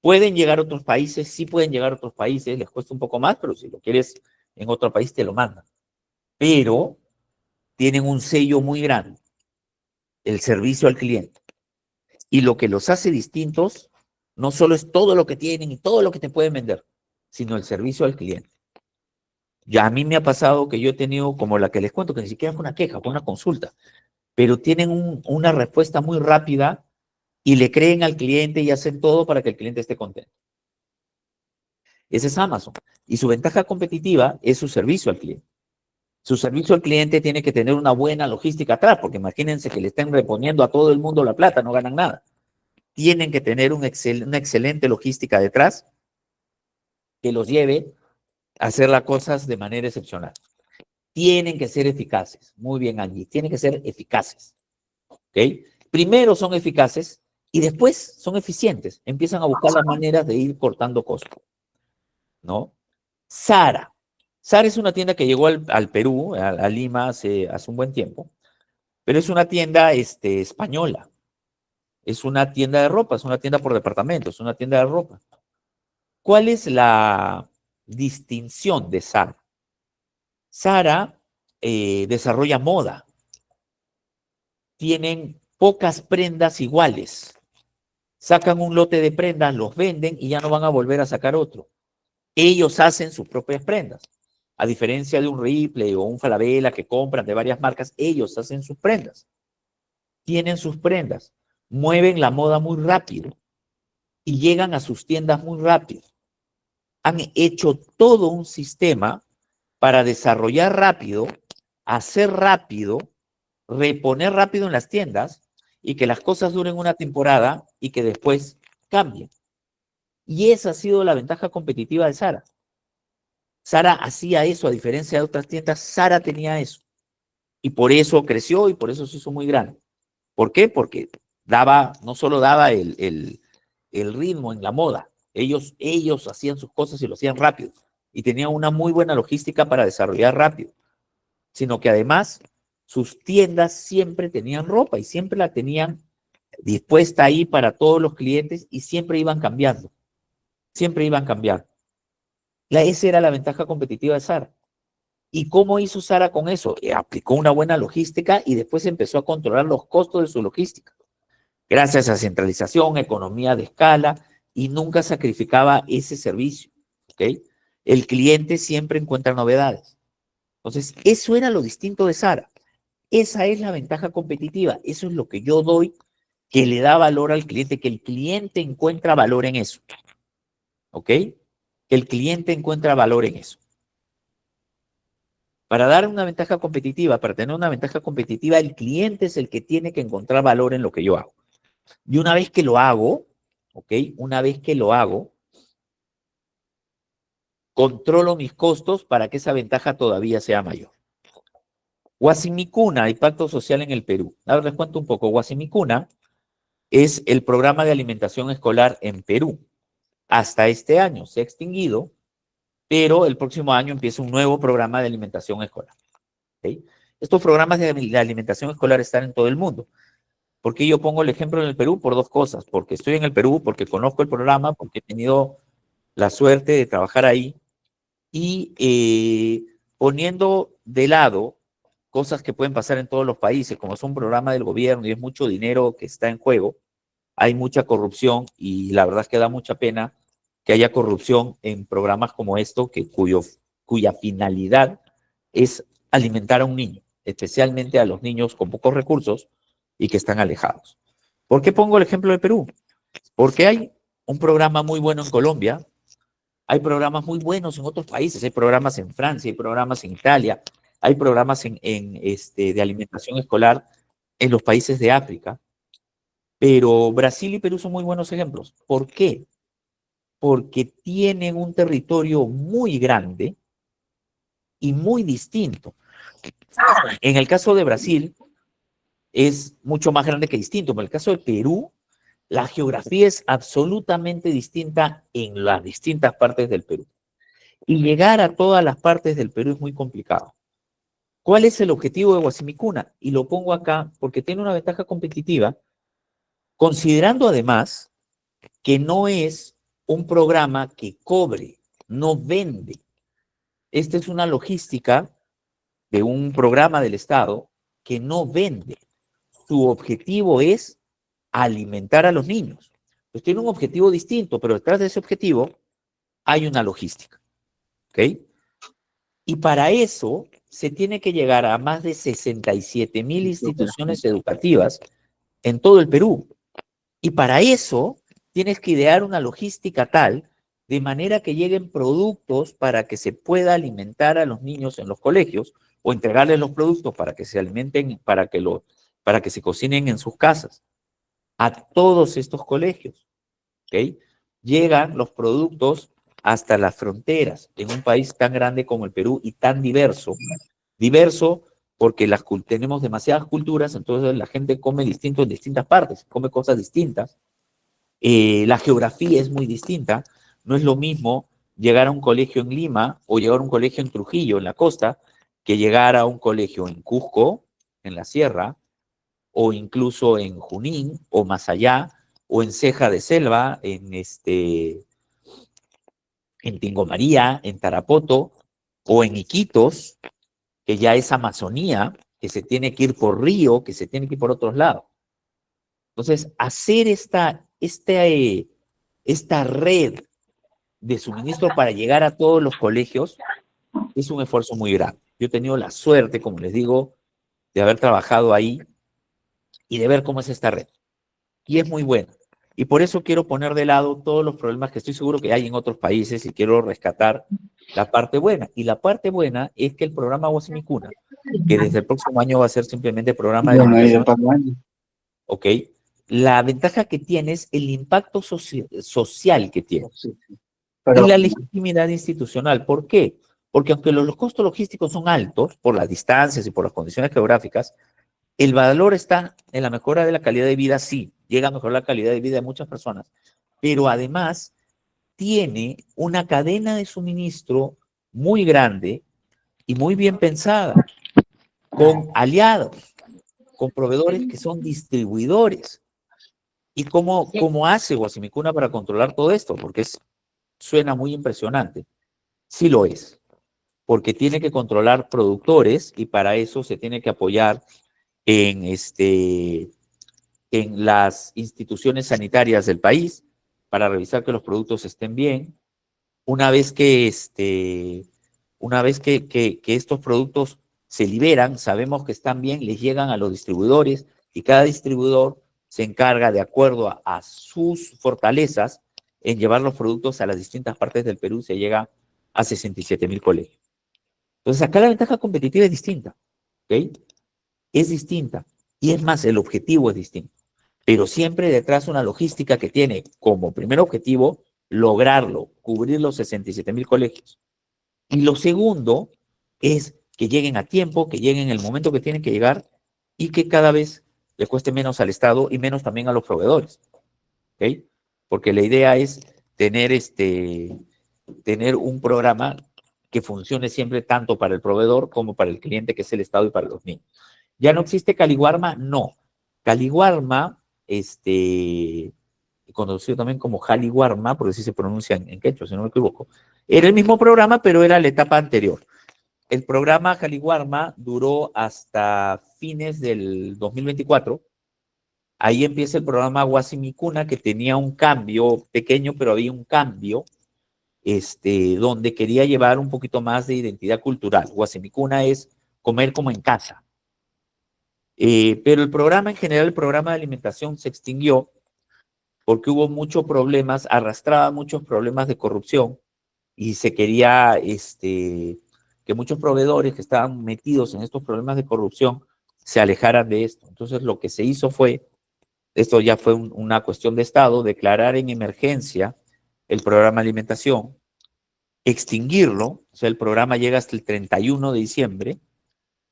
Pueden llegar a otros países, sí pueden llegar a otros países, les cuesta un poco más, pero si lo quieres en otro país te lo mandan. Pero tienen un sello muy grande, el servicio al cliente. Y lo que los hace distintos no solo es todo lo que tienen y todo lo que te pueden vender, sino el servicio al cliente. Ya a mí me ha pasado que yo he tenido, como la que les cuento, que ni siquiera fue una queja, fue una consulta, pero tienen una respuesta muy rápida y le creen al cliente y hacen todo para que el cliente esté contento. Ese es Amazon. Y su ventaja competitiva es su servicio al cliente. Su servicio al cliente tiene que tener una buena logística atrás, porque imagínense que le estén reponiendo a todo el mundo la plata, no ganan nada. Tienen que tener una excelente logística detrás que los lleve a hacer las cosas de manera excepcional. Tienen que ser eficaces. Muy bien, Angie. Tienen que ser eficaces. ¿Ok? Primero son eficaces y después son eficientes. Empiezan a buscar las maneras de ir cortando costos. ¿No? Zara. Zara es una tienda que llegó al Perú, a Lima, hace un buen tiempo, pero es una tienda española. Es una tienda de ropa, es una tienda por departamento, es una tienda de ropa. ¿Cuál es la distinción de Zara? Zara desarrolla moda. Tienen pocas prendas iguales. Sacan un lote de prendas, los venden y ya no van a volver a sacar otro. Ellos hacen sus propias prendas. A diferencia de un Ripley o un Falabella que compran de varias marcas, ellos hacen sus prendas. Tienen sus prendas. Mueven la moda muy rápido y llegan a sus tiendas muy rápido. Han hecho todo un sistema para desarrollar rápido, hacer rápido, reponer rápido en las tiendas y que las cosas duren una temporada y que después cambien. Y esa ha sido la ventaja competitiva de Zara. Zara hacía eso, a diferencia de otras tiendas, Zara tenía eso. Y por eso creció y por eso se hizo muy grande. ¿Por qué? Porque no solo daba el ritmo en la moda, ellos hacían sus cosas y lo hacían rápido. Y tenían una muy buena logística para desarrollar rápido. Sino que además sus tiendas siempre tenían ropa y siempre la tenían dispuesta ahí para todos los clientes y siempre iban cambiando. Siempre iban cambiando. Esa era la ventaja competitiva de Zara. ¿Y cómo hizo Zara con eso? Aplicó una buena logística y después empezó a controlar los costos de su logística. Gracias a centralización, economía de escala, y nunca sacrificaba ese servicio. ¿Okay? El cliente siempre encuentra novedades. Entonces, eso era lo distinto de Zara. Esa es la ventaja competitiva. Eso es lo que yo doy, que le da valor al cliente, que el cliente encuentra valor en eso. ¿Ok? Que el cliente encuentra valor en eso. Para dar una ventaja competitiva, para tener una ventaja competitiva, el cliente es el que tiene que encontrar valor en lo que yo hago. Y una vez que lo hago, ¿ok? Una vez que lo hago, controlo mis costos para que esa ventaja todavía sea mayor. Guasimicuna, Impacto Social en el Perú. Ahora les cuento un poco. Guasimicuna es el programa de alimentación escolar en Perú. Hasta este año se ha extinguido, pero el próximo año empieza un nuevo programa de alimentación escolar. ¿Okay? Estos programas de alimentación escolar están en todo el mundo. ¿Por qué yo pongo el ejemplo en el Perú? Por dos cosas. Porque estoy en el Perú, porque conozco el programa, porque he tenido la suerte de trabajar ahí y poniendo de lado cosas que pueden pasar en todos los países, como es un programa del gobierno y es mucho dinero que está en juego, hay mucha corrupción y la verdad es que da mucha pena que haya corrupción en programas como esto, cuya finalidad es alimentar a un niño, especialmente a los niños con pocos recursos y que están alejados. ¿Por qué pongo el ejemplo de Perú? Porque hay un programa muy bueno en Colombia, hay programas muy buenos en otros países, hay programas en Francia, hay programas en Italia, hay programas de alimentación escolar en los países de África, pero Brasil y Perú son muy buenos ejemplos. ¿Por qué? Porque tienen un territorio muy grande y muy distinto. En el caso de Brasil es mucho más grande que distinto, pero en el caso de Perú, la geografía es absolutamente distinta en las distintas partes del Perú. Y llegar a todas las partes del Perú es muy complicado. ¿Cuál es el objetivo de Guasimicuna? Y lo pongo acá porque tiene una ventaja competitiva, considerando además que no es un programa que cobre, no vende. Esta es una logística de un programa del Estado que no vende. Su objetivo es alimentar a los niños. Pues tiene un objetivo distinto, pero detrás de ese objetivo hay una logística. ¿Ok? Y para eso se tiene que llegar a más de 67,000 instituciones educativas en todo el Perú. Y para eso tienes que idear una logística tal de manera que lleguen productos para que se pueda alimentar a los niños en los colegios o entregarles los productos para que se alimenten, para que se cocinen en sus casas. A todos estos colegios, ¿ok? Llegan los productos hasta las fronteras en un país tan grande como el Perú y tan diverso. Diverso porque tenemos demasiadas culturas, entonces la gente come distinto en distintas partes, come cosas distintas. La geografía es muy distinta. No es lo mismo llegar a un colegio en Lima o llegar a un colegio en Trujillo, en la costa, que llegar a un colegio en Cusco, en la sierra, o incluso en Junín, o más allá, o en Ceja de Selva, en Tingomaría, en Tarapoto, o en Iquitos, que ya es Amazonía, que se tiene que ir por río, que se tiene que ir por otros lados. Entonces, hacer esta red de suministro para llegar a todos los colegios es un esfuerzo muy grande. Yo he tenido la suerte, como les digo, de haber trabajado ahí y de ver cómo es esta red. Y es muy buena. Y por eso quiero poner de lado todos los problemas que estoy seguro que hay en otros países y quiero rescatar la parte buena. Y la parte buena es que el programa Guasimicuna, que desde el próximo año va a ser simplemente programa de alimentación, ¿ok? La ventaja que tiene es el impacto social que tiene. Y la legitimidad institucional. ¿Por qué? Porque aunque los costos logísticos son altos por las distancias y por las condiciones geográficas, el valor está en la mejora de la calidad de vida, sí, llega a mejorar la calidad de vida de muchas personas, pero además tiene una cadena de suministro muy grande y muy bien pensada, con aliados, con proveedores que son distribuidores. ¿Y cómo hace Guasimicuna para controlar todo esto? Porque suena muy impresionante. Sí lo es, porque tiene que controlar productores y para eso se tiene que apoyar en, en las instituciones sanitarias del país para revisar que los productos estén bien. Una vez que, que estos productos se liberan, sabemos que están bien, les llegan a los distribuidores y cada distribuidor se encarga, de acuerdo a sus fortalezas, en llevar los productos a las distintas partes del Perú. Se llega a 67,000 colegios. Entonces, acá la ventaja competitiva es distinta, ¿ok? Es distinta. Y es más, el objetivo es distinto. Pero siempre detrás una logística que tiene como primer objetivo lograrlo, cubrir los 67,000 colegios. Y lo segundo es que lleguen a tiempo, que lleguen en el momento que tienen que llegar y que cada vez le cueste menos al Estado y menos también a los proveedores. ¿Ok? Porque la idea es tener, tener un programa que funcione siempre tanto para el proveedor como para el cliente, que es el Estado, y para los niños. ¿Ya no existe Caliwarma? No. Caliwarma, conocido también como Jaliwarma, porque así se pronuncia en quechua, si no me equivoco, era el mismo programa, pero era la etapa anterior. El programa Jaliwarma duró hasta fines del 2024. Ahí empieza el programa Guasimicuna, que tenía un cambio pequeño, pero había un cambio, donde quería llevar un poquito más de identidad cultural. Guasimicuna es comer como en casa. Pero el programa en general, el programa de alimentación, se extinguió porque hubo muchos problemas, arrastraba muchos problemas de corrupción y se quería que muchos proveedores que estaban metidos en estos problemas de corrupción se alejaran de esto. Entonces lo que se hizo fue, esto ya fue una cuestión de Estado, declarar en emergencia el programa de alimentación, extinguirlo, o sea, el programa llega hasta el 31 de diciembre,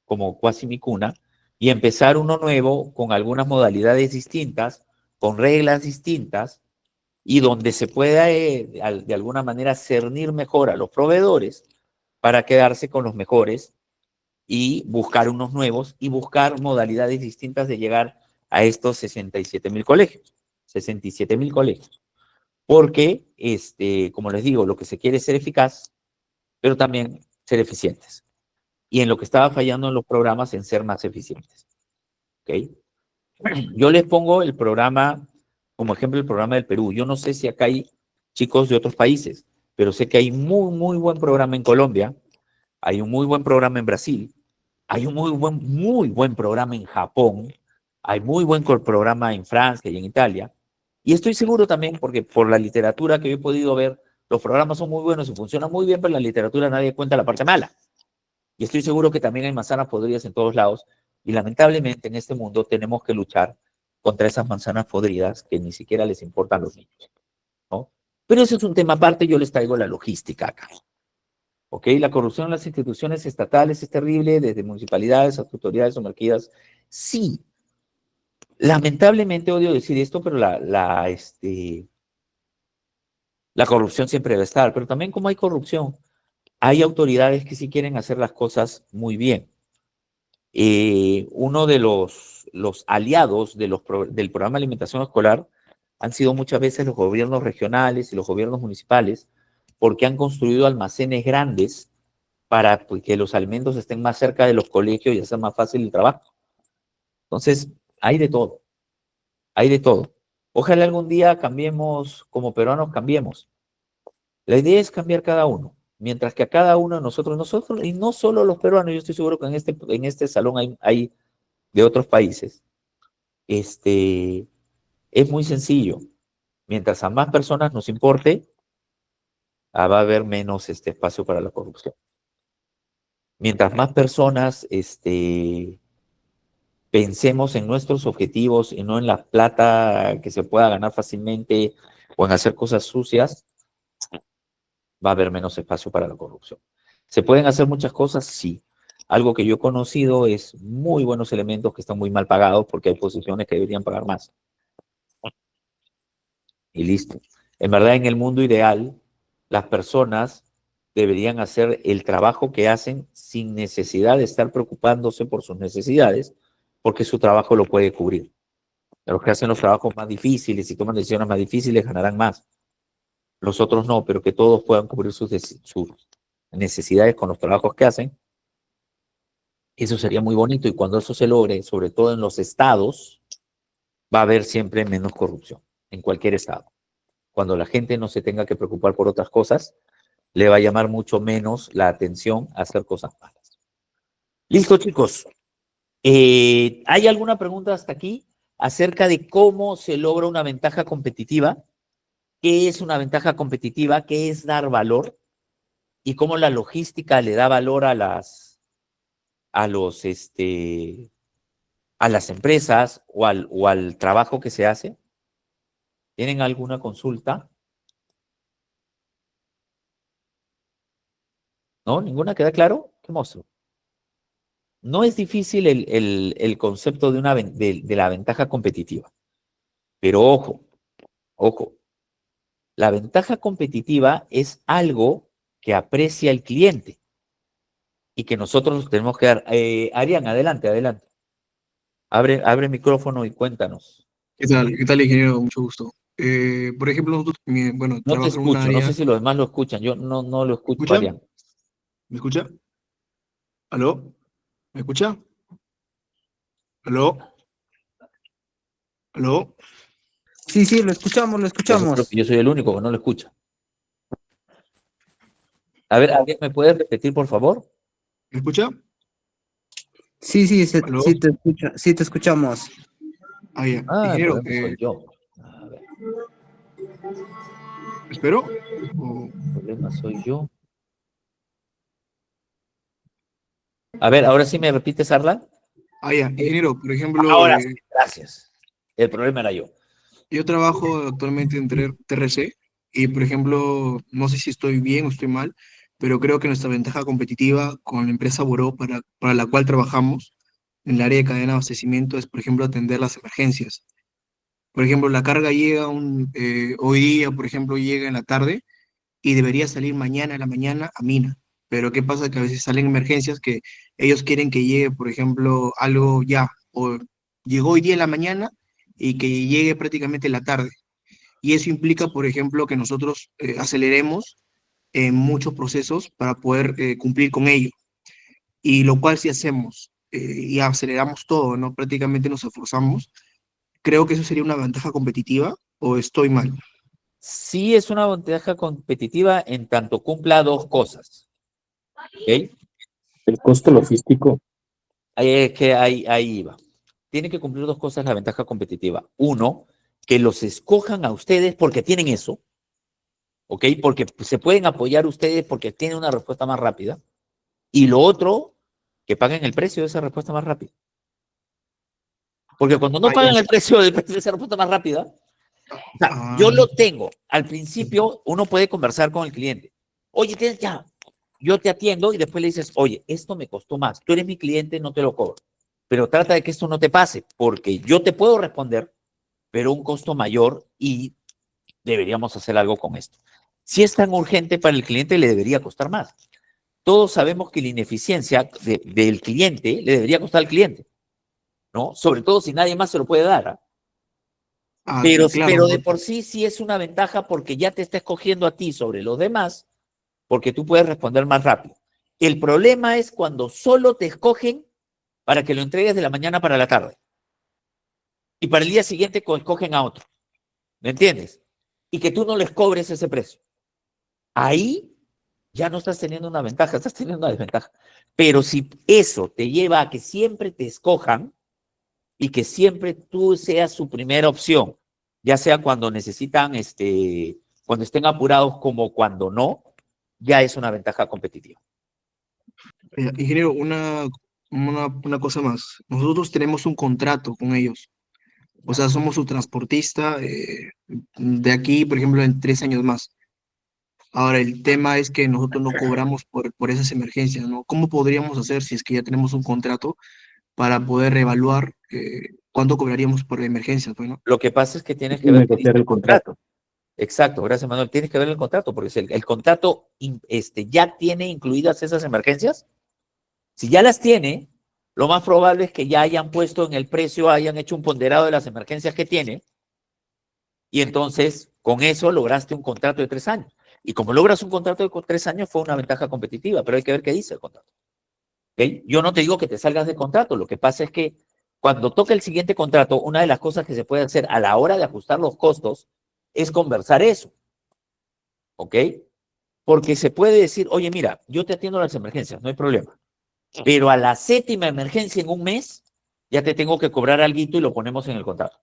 como Guasimicuna, y empezar uno nuevo con algunas modalidades distintas, con reglas distintas, y donde se pueda de alguna manera cernir mejor a los proveedores para quedarse con los mejores y buscar unos nuevos y buscar modalidades distintas de llegar a estos 67.000 colegios. 67.000 colegios. Porque, como les digo, lo que se quiere es ser eficaz, pero también ser eficientes. Y en lo que estaba fallando en los programas, en ser más eficientes. ¿Ok? Yo les pongo el programa, como ejemplo, el programa del Perú. Yo no sé si acá hay chicos de otros países, pero sé que hay muy buen programa en Colombia, hay un muy buen programa en Brasil, hay un muy buen programa en Japón, hay muy buen programa en Francia y en Italia. Y estoy seguro también, porque por la literatura que yo he podido ver, los programas son muy buenos y funcionan muy bien, pero en la literatura nadie cuenta la parte mala. Y estoy seguro que también hay manzanas podridas en todos lados. Y lamentablemente en este mundo tenemos que luchar contra esas manzanas podridas que ni siquiera les importan los niños, ¿no? Pero eso es un tema aparte, yo les traigo la logística acá. ¿Ok? La corrupción en las instituciones estatales es terrible, desde municipalidades hasta autoridades sumergidas. Sí, lamentablemente odio decir esto, pero la corrupción siempre debe estar. Pero también como hay corrupción, hay autoridades que sí quieren hacer las cosas muy bien. Uno de los aliados del programa de alimentación escolar han sido muchas veces los gobiernos regionales y los gobiernos municipales, porque han construido almacenes grandes para que los alimentos estén más cerca de los colegios y hacer más fácil el trabajo. Entonces, hay de todo, hay de todo. Ojalá algún día cambiemos, como peruanos cambiemos. La idea es cambiar cada uno, mientras que a cada uno de nosotros, y no solo los peruanos, yo estoy seguro que en este salón hay de otros países, es muy sencillo. Mientras a más personas nos importe, va a haber menos espacio para la corrupción. Mientras más personas pensemos en nuestros objetivos y no en la plata que se pueda ganar fácilmente o en hacer cosas sucias, va a haber menos espacio para la corrupción. ¿Se pueden hacer muchas cosas? Sí. Algo que yo he conocido es muy buenos elementos que están muy mal pagados porque hay posiciones que deberían pagar más. Y listo. En verdad, en el mundo ideal, las personas deberían hacer el trabajo que hacen sin necesidad de estar preocupándose por sus necesidades, porque su trabajo lo puede cubrir. Los que hacen los trabajos más difíciles y toman decisiones más difíciles ganarán más. Los otros no, pero que todos puedan cubrir sus necesidades con los trabajos que hacen. Eso sería muy bonito y cuando eso se logre, sobre todo en los estados, va a haber siempre menos corrupción, en cualquier estado. Cuando la gente no se tenga que preocupar por otras cosas, le va a llamar mucho menos la atención a hacer cosas malas. Listo, chicos. ¿Hay alguna pregunta hasta aquí acerca de cómo se logra una ventaja competitiva? ¿Qué es una ventaja competitiva? ¿Qué es dar valor? ¿Y cómo la logística le da valor a las empresas o al trabajo que se hace? ¿Tienen alguna consulta? ¿No? ¿Ninguna? ¿Queda claro? ¿Qué monstruo? No es difícil el concepto de la ventaja competitiva, pero ojo, la ventaja competitiva es algo que aprecia el cliente y que nosotros tenemos que dar. Arián, adelante. Abre el micrófono y cuéntanos. ¿Qué tal, ingeniero? Mucho gusto. Por ejemplo, nosotros, bueno, No te trabajo en un escucho, no sé área. si los demás lo escuchan, yo no lo ¿Me escucho, escucha? Arián. ¿Me escucha? ¿Aló? ¿Me escucha? ¿Aló? ¿Aló? Sí, lo escuchamos, lo Yo creo escuchamos. que yo soy el único que no lo escucha. A ver, Arián, ¿me puedes repetir, por favor? ¿Me escucha? Sí, ¿Aló? sí te escuchamos. Ah, ya. Ah, el Ingeniero, problema soy yo. A ver, ¿espero? el problema soy yo. A ver, ahora sí me repites, Arlan. Ya. Ingeniero, por ejemplo, Ahora sí, gracias. El problema era yo. yo trabajo actualmente en TRC y, por ejemplo, no sé si estoy bien o estoy mal, pero creo que nuestra ventaja competitiva con la empresa Buró para la cual trabajamos en el área de cadena de abastecimiento es, por ejemplo, atender las emergencias. Por ejemplo, la carga llega hoy día, por ejemplo, llega en la tarde y debería salir mañana en la mañana a mina. Pero ¿qué pasa? Que a veces salen emergencias que ellos quieren que llegue, por ejemplo, algo ya, o llegó hoy día en la mañana y que llegue prácticamente en la tarde. Y eso implica, por ejemplo, que nosotros aceleremos muchos procesos para poder cumplir con ello. Y lo cual si hacemos y aceleramos todo, ¿no? Prácticamente nos esforzamos. Creo que eso sería una ventaja competitiva o estoy mal. Sí es una ventaja competitiva en tanto cumpla dos cosas. ¿Ok? El costo logístico. Ahí va. Tiene que cumplir dos cosas la ventaja competitiva. Uno, que los escojan a ustedes porque tienen eso, ¿ok? Porque se pueden apoyar ustedes porque tienen una respuesta más rápida. Y lo otro, que paguen el precio de esa respuesta más rápida. Porque cuando no pagan el precio de esa respuesta más rápida, o sea, yo lo tengo. Al principio, uno puede conversar con el cliente. Oye, ya, yo te atiendo y después le dices, oye, esto me costó más. Tú eres mi cliente, no te lo cobro. Pero trata de que esto no te pase, porque yo te puedo responder, pero un costo mayor y deberíamos hacer algo con esto. Si es tan urgente para el cliente, le debería costar más. Todos sabemos que la ineficiencia del cliente le debería costar al cliente, ¿no? Sobre todo si nadie más se lo puede dar. ¿Ah? Claro, Pero ¿no? de por sí es una ventaja porque ya te está escogiendo a ti sobre los demás, porque tú puedes responder más rápido. El problema es cuando solo te escogen para que lo entregues de la mañana para la tarde. Y para el día siguiente escogen a otro. ¿Me entiendes? Y que tú no les cobres ese precio. Ahí ya no estás teniendo una ventaja, estás teniendo una desventaja. Pero si eso te lleva a que siempre te escojan y que siempre tú seas su primera opción, ya sea cuando necesitan, cuando estén apurados como cuando no, ya es una ventaja competitiva. Ingeniero, una cosa más. Nosotros tenemos un contrato con ellos. O sea, somos su transportista de aquí, por ejemplo, en 3 años más. Ahora, el tema es que nosotros no cobramos por esas emergencias, ¿no? ¿Cómo podríamos hacer si es que ya tenemos un contrato para poder reevaluar cuánto cobraríamos por la emergencia, pues, ¿no? Lo que pasa es que tienes que ver qué dice Negociar el el contrato. contrato. Exacto, gracias Manuel. Tienes que ver el contrato, porque si el contrato ya tiene incluidas esas emergencias, si ya las tiene, lo más probable es que ya hayan puesto en el precio, hayan hecho un ponderado de las emergencias que tiene, y entonces con eso lograste un contrato de 3 años. Y como logras un contrato de 3 años, fue una ventaja competitiva, pero hay que ver qué dice el contrato. ¿Okay? Yo no te digo que te salgas de contrato, lo que pasa es que cuando toca el siguiente contrato, una de las cosas que se puede hacer a la hora de ajustar los costos es conversar eso. ¿Ok? Porque se puede decir, oye, mira, yo te atiendo las emergencias, no hay problema. Pero a la 7ª emergencia en un mes, ya te tengo que cobrar algo y lo ponemos en el contrato.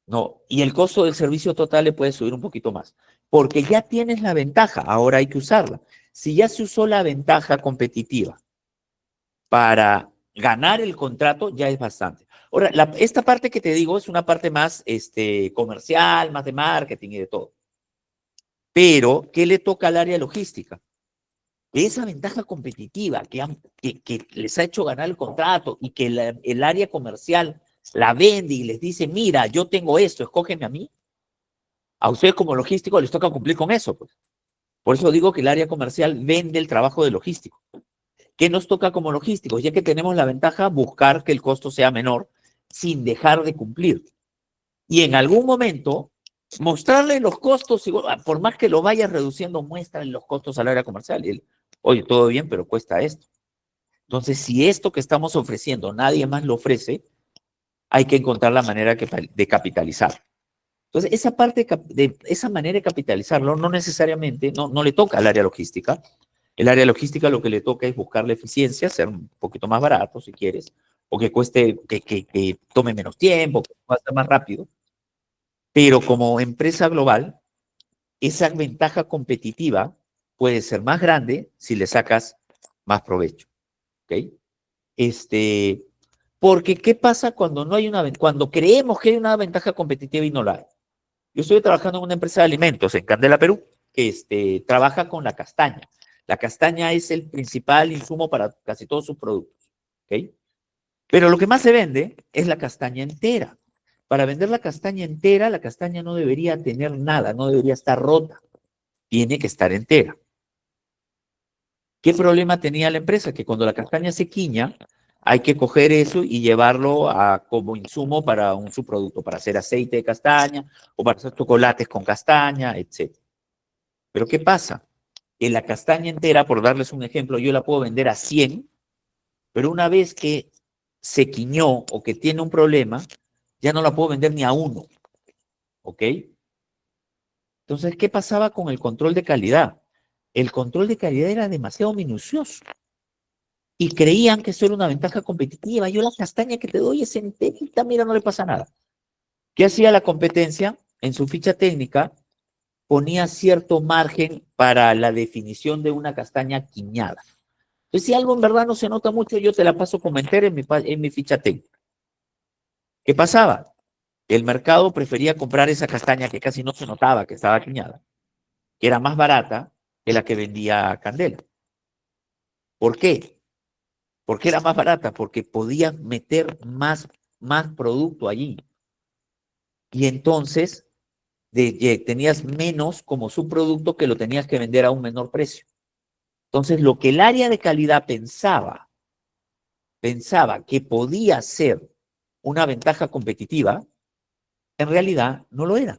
No, y el costo del servicio total le puede subir un poquito más. Porque ya tienes la ventaja, ahora hay que usarla. Si ya se usó la ventaja competitiva para ganar el contrato, ya es bastante. Ahora, esta parte que te digo es una parte más comercial, más de marketing y de todo. Pero, ¿qué le toca al área logística? Esa ventaja competitiva que les ha hecho ganar el contrato y que el área comercial la vende y les dice, mira, yo tengo esto, escógeme a mí. A ustedes como logístico les toca cumplir con eso. Pues. Por eso digo que el área comercial vende el trabajo de logístico. ¿Qué nos toca como logísticos? Ya que tenemos la ventaja, buscar que el costo sea menor sin dejar de cumplir. Y en algún momento, mostrarle los costos, por más que lo vayas reduciendo, muéstrale los costos al área comercial. Y él, oye, todo bien, pero cuesta esto. Entonces, si esto que estamos ofreciendo nadie más lo ofrece, hay que encontrar la manera de capitalizarlo. Entonces, esa parte de esa manera de capitalizarlo no necesariamente, no le toca al área logística. El área logística lo que le toca es buscar la eficiencia, ser un poquito más barato si quieres, o que cueste, que tome menos tiempo, que va a ser más rápido. Pero como empresa global, esa ventaja competitiva puede ser más grande si le sacas más provecho. ¿Ok? Porque ¿qué pasa cuando no hay cuando creemos que hay una ventaja competitiva y no la hay? Yo estoy trabajando en una empresa de alimentos en Candela, Perú, que trabaja con la castaña. La castaña es el principal insumo para casi todos sus productos. ¿Ok? Pero lo que más se vende es la castaña entera. Para vender la castaña entera, la castaña no debería tener nada, no debería estar rota, tiene que estar entera. ¿Qué problema tenía la empresa? Que cuando la castaña se quiña, hay que coger eso y llevarlo como insumo para un subproducto, para hacer aceite de castaña o para hacer chocolates con castaña, etc. Pero ¿qué pasa? Que la castaña entera, por darles un ejemplo, yo la puedo vender a 100, pero una vez que se quiñó o que tiene un problema, ya no la puedo vender ni a 1, ¿ok? Entonces, ¿qué pasaba con el control de calidad? El control de calidad era demasiado minucioso y creían que eso era una ventaja competitiva. Yo la castaña que te doy es enterita, mira, no le pasa nada. ¿Qué hacía la competencia? En su ficha técnica ponía cierto margen para la definición de una castaña quiñada. Entonces, si algo en verdad no se nota mucho, yo te la paso como entera en mi ficha técnica. ¿Qué pasaba? El mercado prefería comprar esa castaña que casi no se notaba que estaba quiñada, que era más barata que la que vendía Candela. ¿Por qué? Porque era más barata, porque podías meter más producto allí. Y entonces tenías menos como subproducto que lo tenías que vender a un menor precio. Entonces, lo que el área de calidad pensaba que podía ser una ventaja competitiva, en realidad no lo era.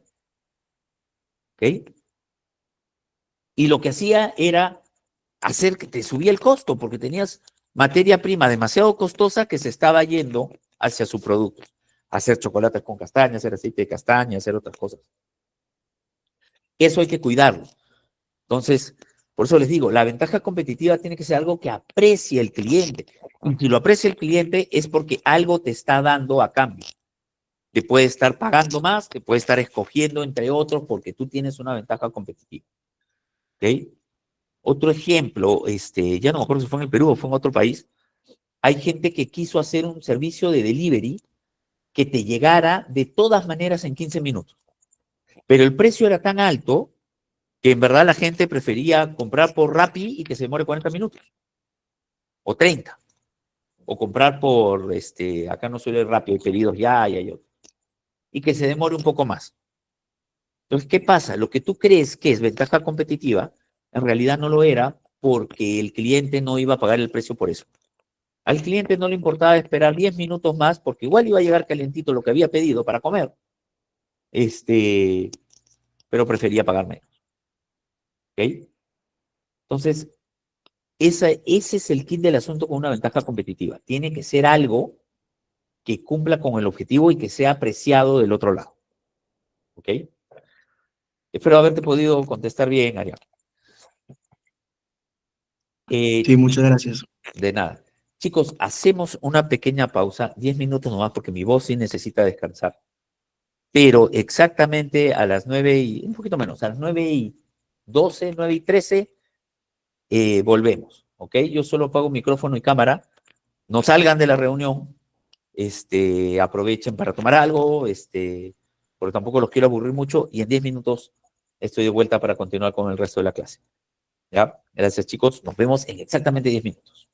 ¿Ok? Y lo que hacía era hacer que te subía el costo, porque tenías materia prima demasiado costosa que se estaba yendo hacia su producto. Hacer chocolate con castaña, hacer aceite de castaña, hacer otras cosas. Eso hay que cuidarlo. Entonces, por eso les digo, la ventaja competitiva tiene que ser algo que aprecie el cliente. Y si lo aprecia el cliente es porque algo te está dando a cambio. Te puede estar pagando más, te puede estar escogiendo entre otros porque tú tienes una ventaja competitiva. ¿Ok? Otro ejemplo, ya no me acuerdo si fue en el Perú o fue en otro país, hay gente que quiso hacer un servicio de delivery que te llegara de todas maneras en 15 minutos. Pero el precio era tan alto que en verdad la gente prefería comprar por Rappi y que se demore 40 minutos o 30. O comprar por, acá no suele Rappi, hay pedidos ya y hay otro. Y que se demore un poco más. Entonces, ¿qué pasa? Lo que tú crees que es ventaja competitiva, en realidad no lo era porque el cliente no iba a pagar el precio por eso. Al cliente no le importaba esperar 10 minutos más porque igual iba a llegar calientito lo que había pedido para comer, pero prefería pagar menos. ¿Ok? Entonces, ese es el kit del asunto con una ventaja competitiva. Tiene que ser algo que cumpla con el objetivo y que sea apreciado del otro lado. ¿Ok? Espero haberte podido contestar bien, Ariel. Sí, muchas gracias. De nada. Chicos, hacemos una pequeña pausa, 10 minutos nomás, porque mi voz sí necesita descansar. Pero exactamente a las 9 y, un poquito menos, a las 9:12, 9:13, volvemos. ¿Ok? Yo solo apago micrófono y cámara. No salgan de la reunión. Aprovechen para tomar algo, porque tampoco los quiero aburrir mucho. Y en 10 minutos estoy de vuelta para continuar con el resto de la clase. ¿Ya? Gracias, chicos. Nos vemos en exactamente 10 minutos.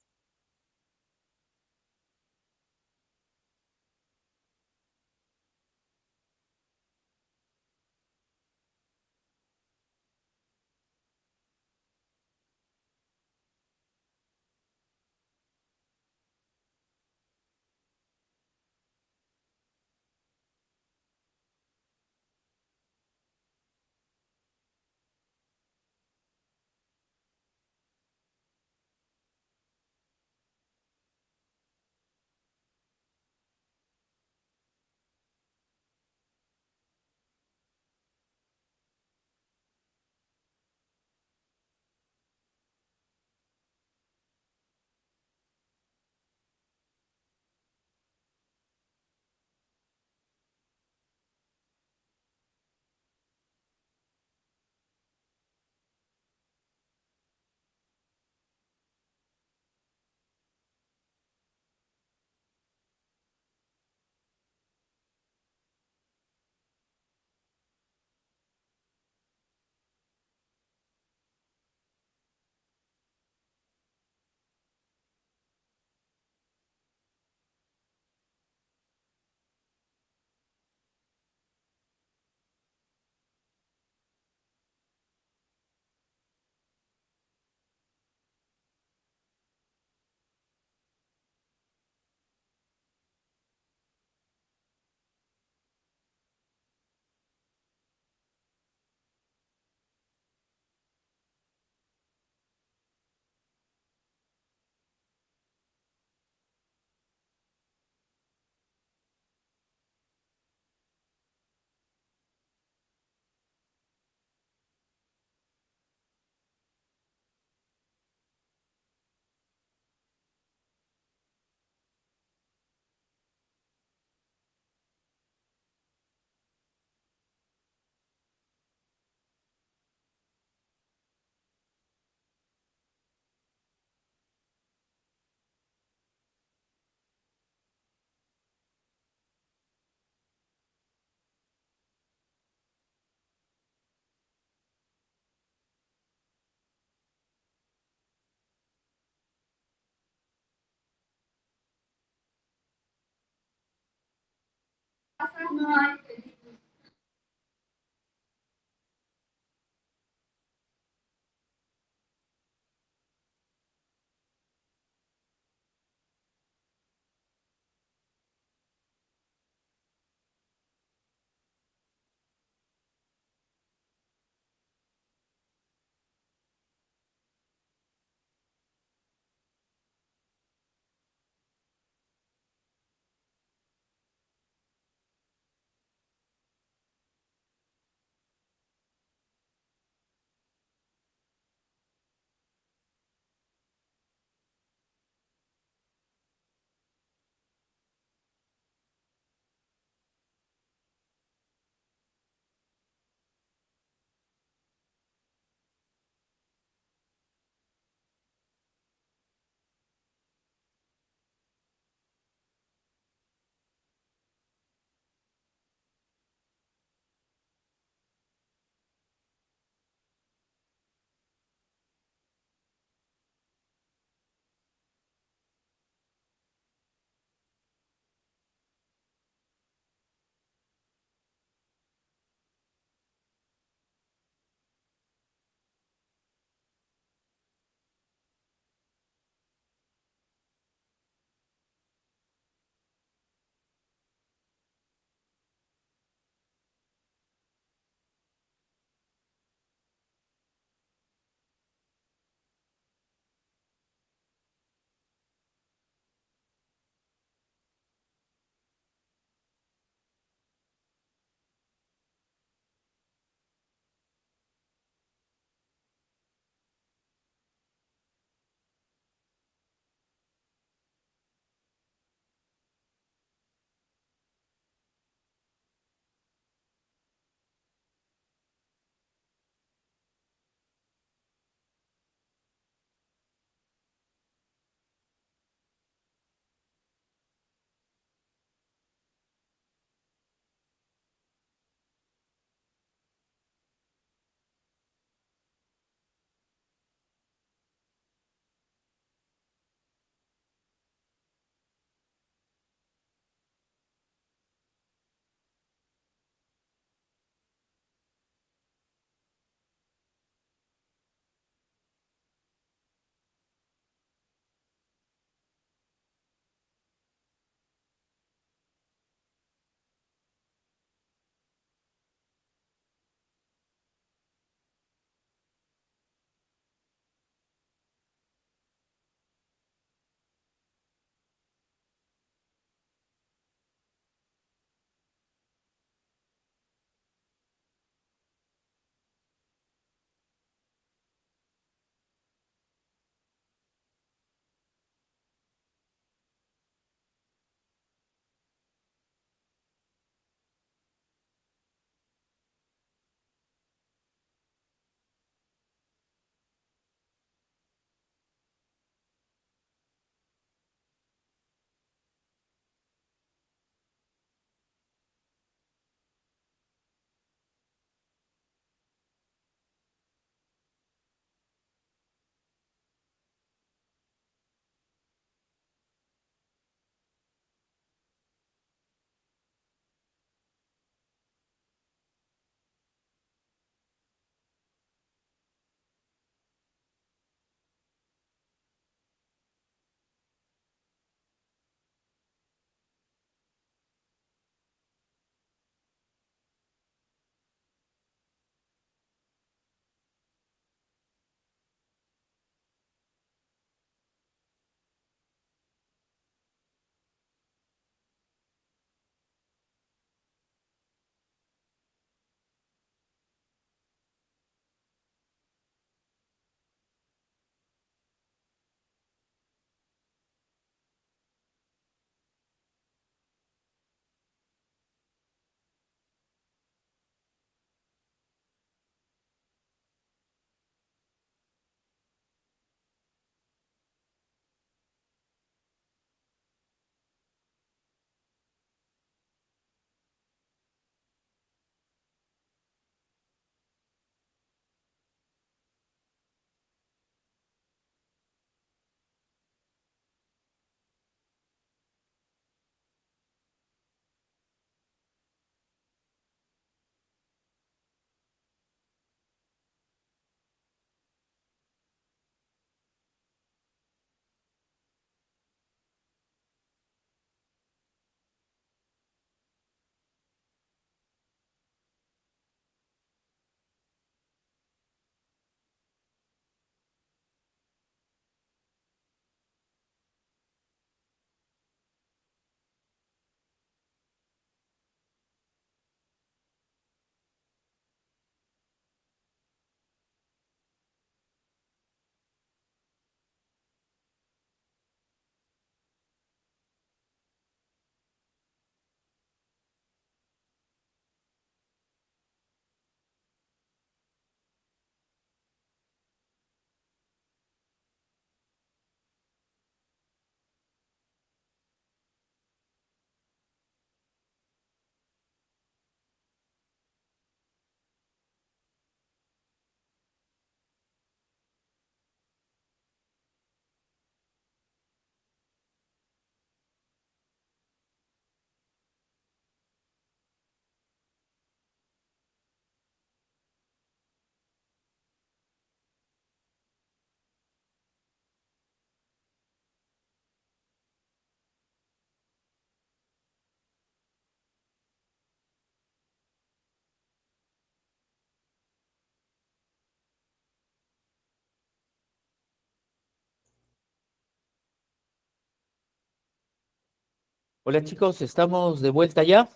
Hola chicos, ¿estamos de vuelta ya?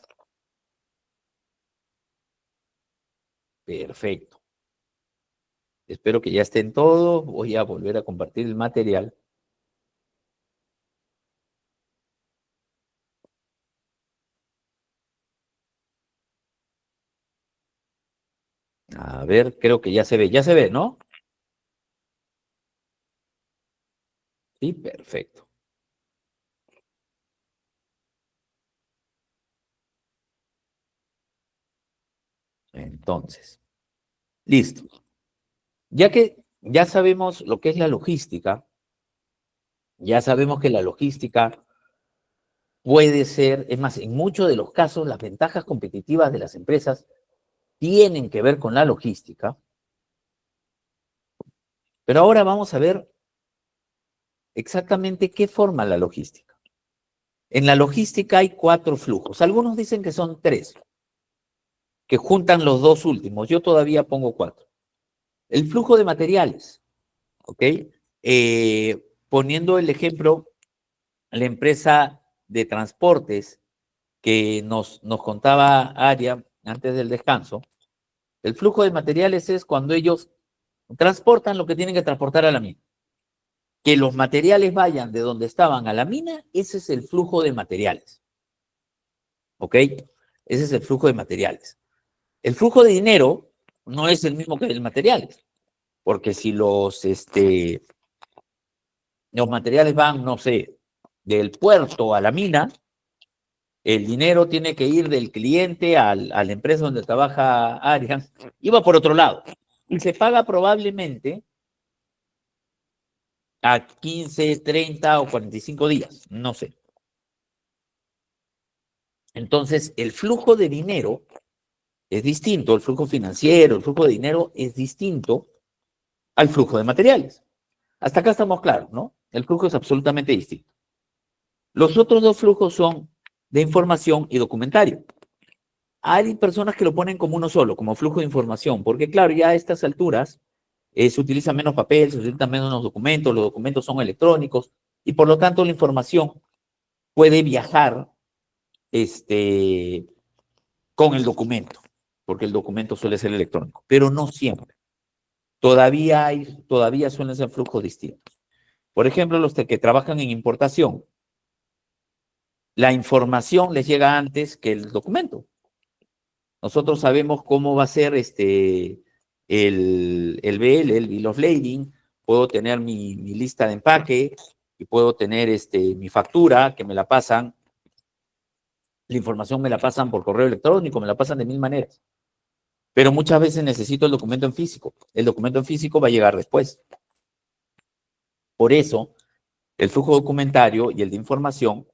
Perfecto. Espero que ya estén todos. Voy a volver a compartir el material. A ver, creo que ya se ve, ¿no? Sí, perfecto. Entonces, listo. Ya que ya sabemos lo que es la logística, ya sabemos que la logística puede ser, es más, en muchos de los casos, las ventajas competitivas de las empresas tienen que ver con la logística, pero ahora vamos a ver exactamente qué forma la logística. En la logística hay 4 flujos. Algunos dicen que son 3, que juntan los 2 últimos. Yo todavía pongo 4. El flujo de materiales, ¿ok? Poniendo el ejemplo, la empresa de transportes que nos contaba Aria antes del descanso, el flujo de materiales es cuando ellos transportan lo que tienen que transportar a la mina. Que los materiales vayan de donde estaban a la mina, ese es el flujo de materiales. ¿Ok? Ese es el flujo de materiales. El flujo de dinero no es el mismo que el de materiales, porque si los materiales van, no sé, del puerto a la mina, el dinero tiene que ir del cliente a la empresa donde trabaja Arias, y va por otro lado. Y se paga probablemente a 15, 30 o 45 días, no sé. Entonces, el flujo de dinero es distinto, el flujo financiero, el flujo de dinero es distinto al flujo de materiales. Hasta acá estamos claros, ¿no? El flujo es absolutamente distinto. Los otros 2 flujos son de información y documentario. Hay personas que lo ponen como uno solo, como flujo de información, porque claro, ya a estas alturas se utiliza menos papel, se utilizan menos los documentos son electrónicos y por lo tanto la información puede viajar con el documento, porque el documento suele ser electrónico, pero no siempre. Todavía suelen ser flujos distintos. Por ejemplo, los que trabajan en importación, la información les llega antes que el documento. Nosotros sabemos cómo va a ser el BL, el Bill of Lading. Puedo tener mi lista de empaque y puedo tener mi factura que me la pasan. La información me la pasan por correo electrónico, me la pasan de 1000 maneras. Pero muchas veces necesito el documento en físico. El documento en físico va a llegar después. Por eso, el flujo documentario y el de información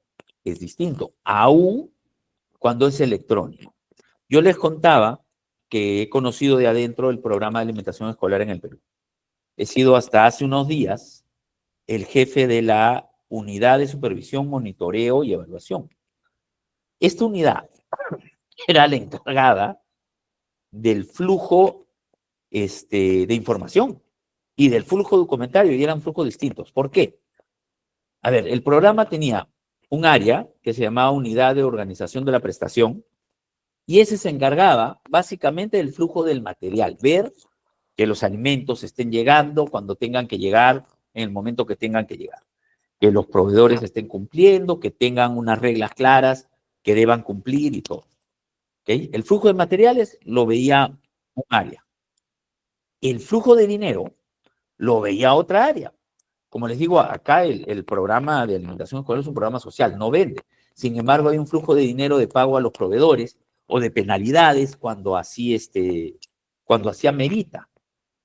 es distinto, aún cuando es electrónico. Yo les contaba que he conocido de adentro el programa de alimentación escolar en el Perú. He sido hasta hace unos días el jefe de la unidad de supervisión, monitoreo y evaluación. Esta unidad era la encargada del flujo de información y del flujo documentario, y eran flujos distintos. ¿Por qué? A ver, el programa tenía un área que se llamaba Unidad de Organización de la Prestación, y ese se encargaba básicamente del flujo del material, ver que los alimentos estén llegando cuando tengan que llegar, en el momento que tengan que llegar, que los proveedores estén cumpliendo, que tengan unas reglas claras que deban cumplir y todo. ¿Okay? El flujo de materiales lo veía un área. El flujo de dinero lo veía otra área. Como les digo, acá el programa de alimentación escolar es un programa social, no vende. Sin embargo, hay un flujo de dinero de pago a los proveedores o de penalidades cuando así amerita.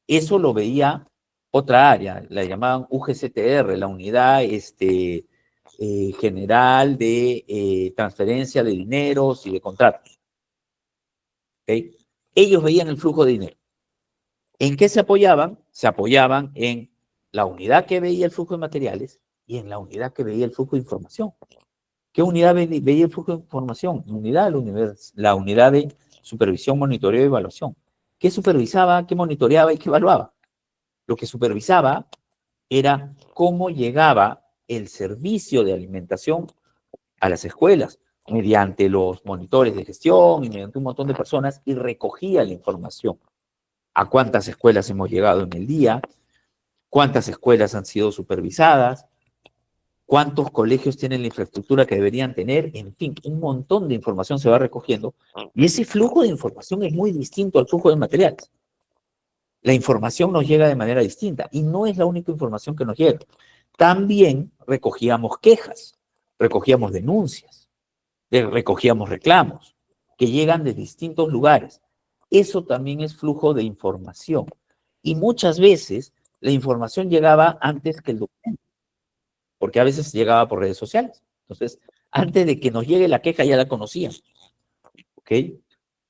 Eso lo veía otra área, la llamaban UGCTR, la Unidad General de Transferencia de Dineros y de Contratos. ¿Okay? Ellos veían el flujo de dinero. ¿En qué se apoyaban? Se apoyaban en la unidad que veía el flujo de materiales y en la unidad que veía el flujo de información. ¿Qué unidad veía el flujo de información? La unidad de supervisión, monitoreo y evaluación. ¿Qué supervisaba, qué monitoreaba y qué evaluaba? Lo que supervisaba era cómo llegaba el servicio de alimentación a las escuelas mediante los monitores de gestión y mediante un montón de personas y recogía la información. A cuántas escuelas hemos llegado en el día, cuántas escuelas han sido supervisadas, cuántos colegios tienen la infraestructura que deberían tener, en fin, un montón de información se va recogiendo y ese flujo de información es muy distinto al flujo de materiales. La información nos llega de manera distinta y no es la única información que nos llega. También recogíamos quejas, recogíamos denuncias, recogíamos reclamos que llegan de distintos lugares. Eso también es flujo de información. Y muchas veces la información llegaba antes que el documento, porque a veces llegaba por redes sociales. Entonces, antes de que nos llegue la queja ya la conocían. ¿Ok?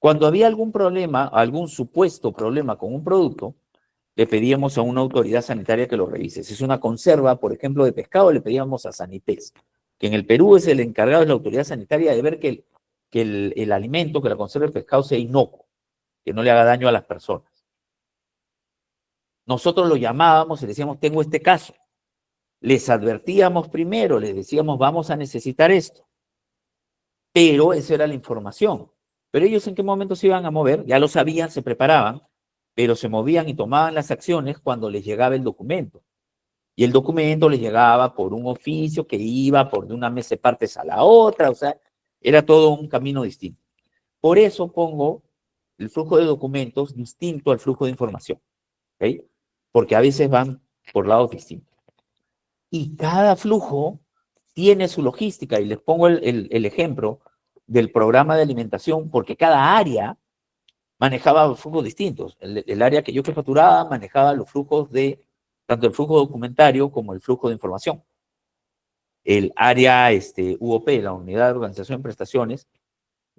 Cuando había algún problema, algún supuesto problema con un producto, le pedíamos a una autoridad sanitaria que lo revise. Si es una conserva, por ejemplo, de pescado, le pedíamos a Sanipes, que en el Perú es el encargado de la autoridad sanitaria de ver que el alimento, que la conserva de pescado sea inocuo, que no le haga daño a las personas. Nosotros lo llamábamos y le decíamos, tengo este caso. Les advertíamos primero, les decíamos, vamos a necesitar esto. Pero esa era la información. Pero ellos en qué momento se iban a mover, ya lo sabían, se preparaban, pero se movían y tomaban las acciones cuando les llegaba el documento. Y el documento les llegaba por un oficio que iba por de una mesa de partes a la otra, o sea, era todo un camino distinto. Por eso pongo el flujo de documentos distinto al flujo de información, ¿ok? Porque a veces van por lados distintos. Y cada flujo tiene su logística, y les pongo el ejemplo del programa de alimentación, porque cada área manejaba flujos distintos. El área que yo jefaturaba manejaba los flujos de, tanto el flujo documentario como el flujo de información. El área UOP, la Unidad de Organización de Prestaciones,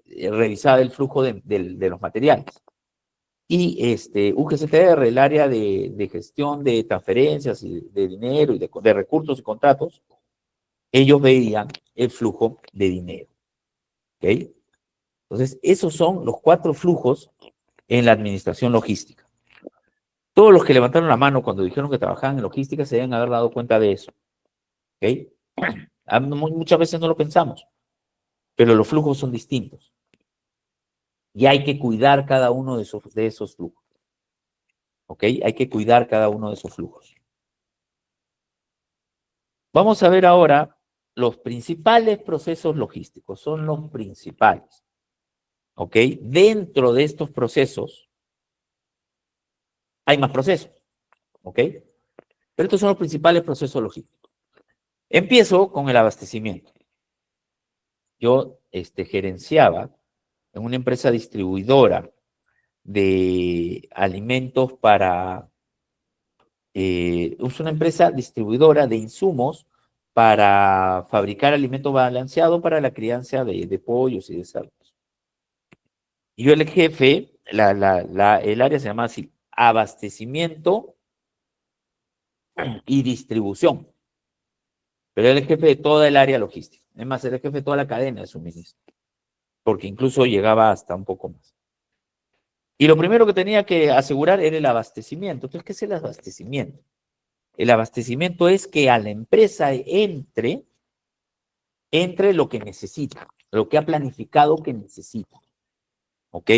revisaba el flujo de los materiales. Y UGCTR, el área de gestión de transferencias y de dinero y de recursos y contratos, ellos veían el flujo de dinero. ¿Ok? Entonces, esos son los 4 flujos en la administración logística. Todos los que levantaron la mano cuando dijeron que trabajaban en logística se deben haber dado cuenta de eso. ¿Ok? Muchas veces no lo pensamos, pero los flujos son distintos. Y hay que cuidar cada uno de esos flujos. ¿Ok? Hay que cuidar cada uno de esos flujos. Vamos a ver ahora los principales procesos logísticos. Son los principales. ¿Ok? Dentro de estos procesos hay más procesos. ¿Ok? Pero estos son los principales procesos logísticos. Empiezo con el abastecimiento. Yo gerenciaba en una empresa distribuidora de alimentos para... es una empresa distribuidora de insumos para fabricar alimento balanceado para la crianza de pollos y de cerdos. Y yo el jefe, el área se llama así, abastecimiento y distribución. Pero era el jefe de toda el área logística. Es más, era el jefe de toda la cadena de suministro. Porque incluso llegaba hasta un poco más. Y lo primero que tenía que asegurar era el abastecimiento. Entonces, ¿qué es el abastecimiento? El abastecimiento es que a la empresa entre lo que necesita, lo que ha planificado que necesita. ¿Ok?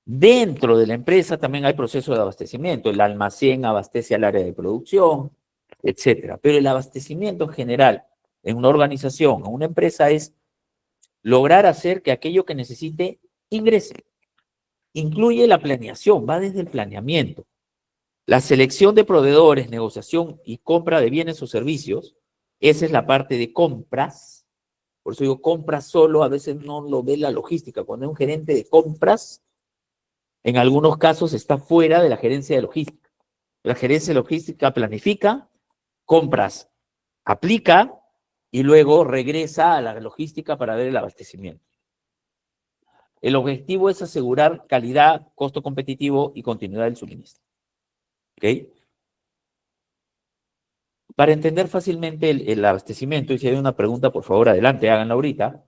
Dentro de la empresa también hay proceso de abastecimiento. El almacén abastece al área de producción, etcétera. Pero el abastecimiento en general, en una organización, en una empresa, es lograr hacer que aquello que necesite ingrese. Incluye la planeación, va desde el planeamiento. La selección de proveedores, negociación y compra de bienes o servicios, esa es la parte de compras. Por eso digo, compras solo, a veces no lo ve la logística. Cuando hay un gerente de compras, en algunos casos está fuera de la gerencia de logística. La gerencia de logística planifica, compras, aplica y luego regresa a la logística para ver el abastecimiento. El objetivo es asegurar calidad, costo competitivo y continuidad del suministro. ¿Ok? Para entender fácilmente el abastecimiento, y si hay una pregunta, por favor, adelante, háganla ahorita.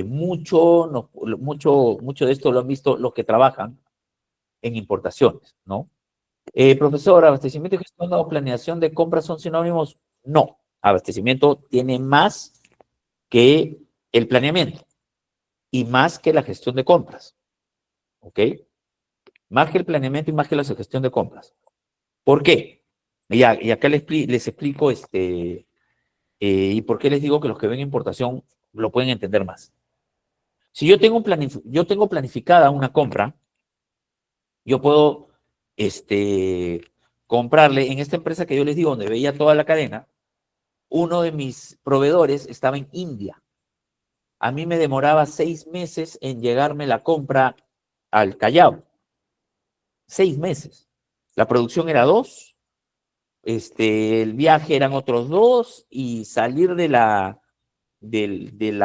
Mucho de esto lo han visto los que trabajan en importaciones, ¿no? Profesor, ¿abastecimiento y gestión o planeación de compras son sinónimos? No. Abastecimiento tiene más que el planeamiento y más que la gestión de compras. ¿Ok? Más que el planeamiento y más que la gestión de compras. ¿Por qué? Y acá les explico y por qué les digo que los que ven importación lo pueden entender más. Si yo tengo, yo tengo planificada una compra, yo puedo comprarle en esta empresa que yo les digo, donde veía toda la cadena, uno de mis proveedores estaba en India. A mí me demoraba 6 meses en llegarme la compra al Callao. 6 meses. La producción era 2, el viaje eran otros 2 y salir de la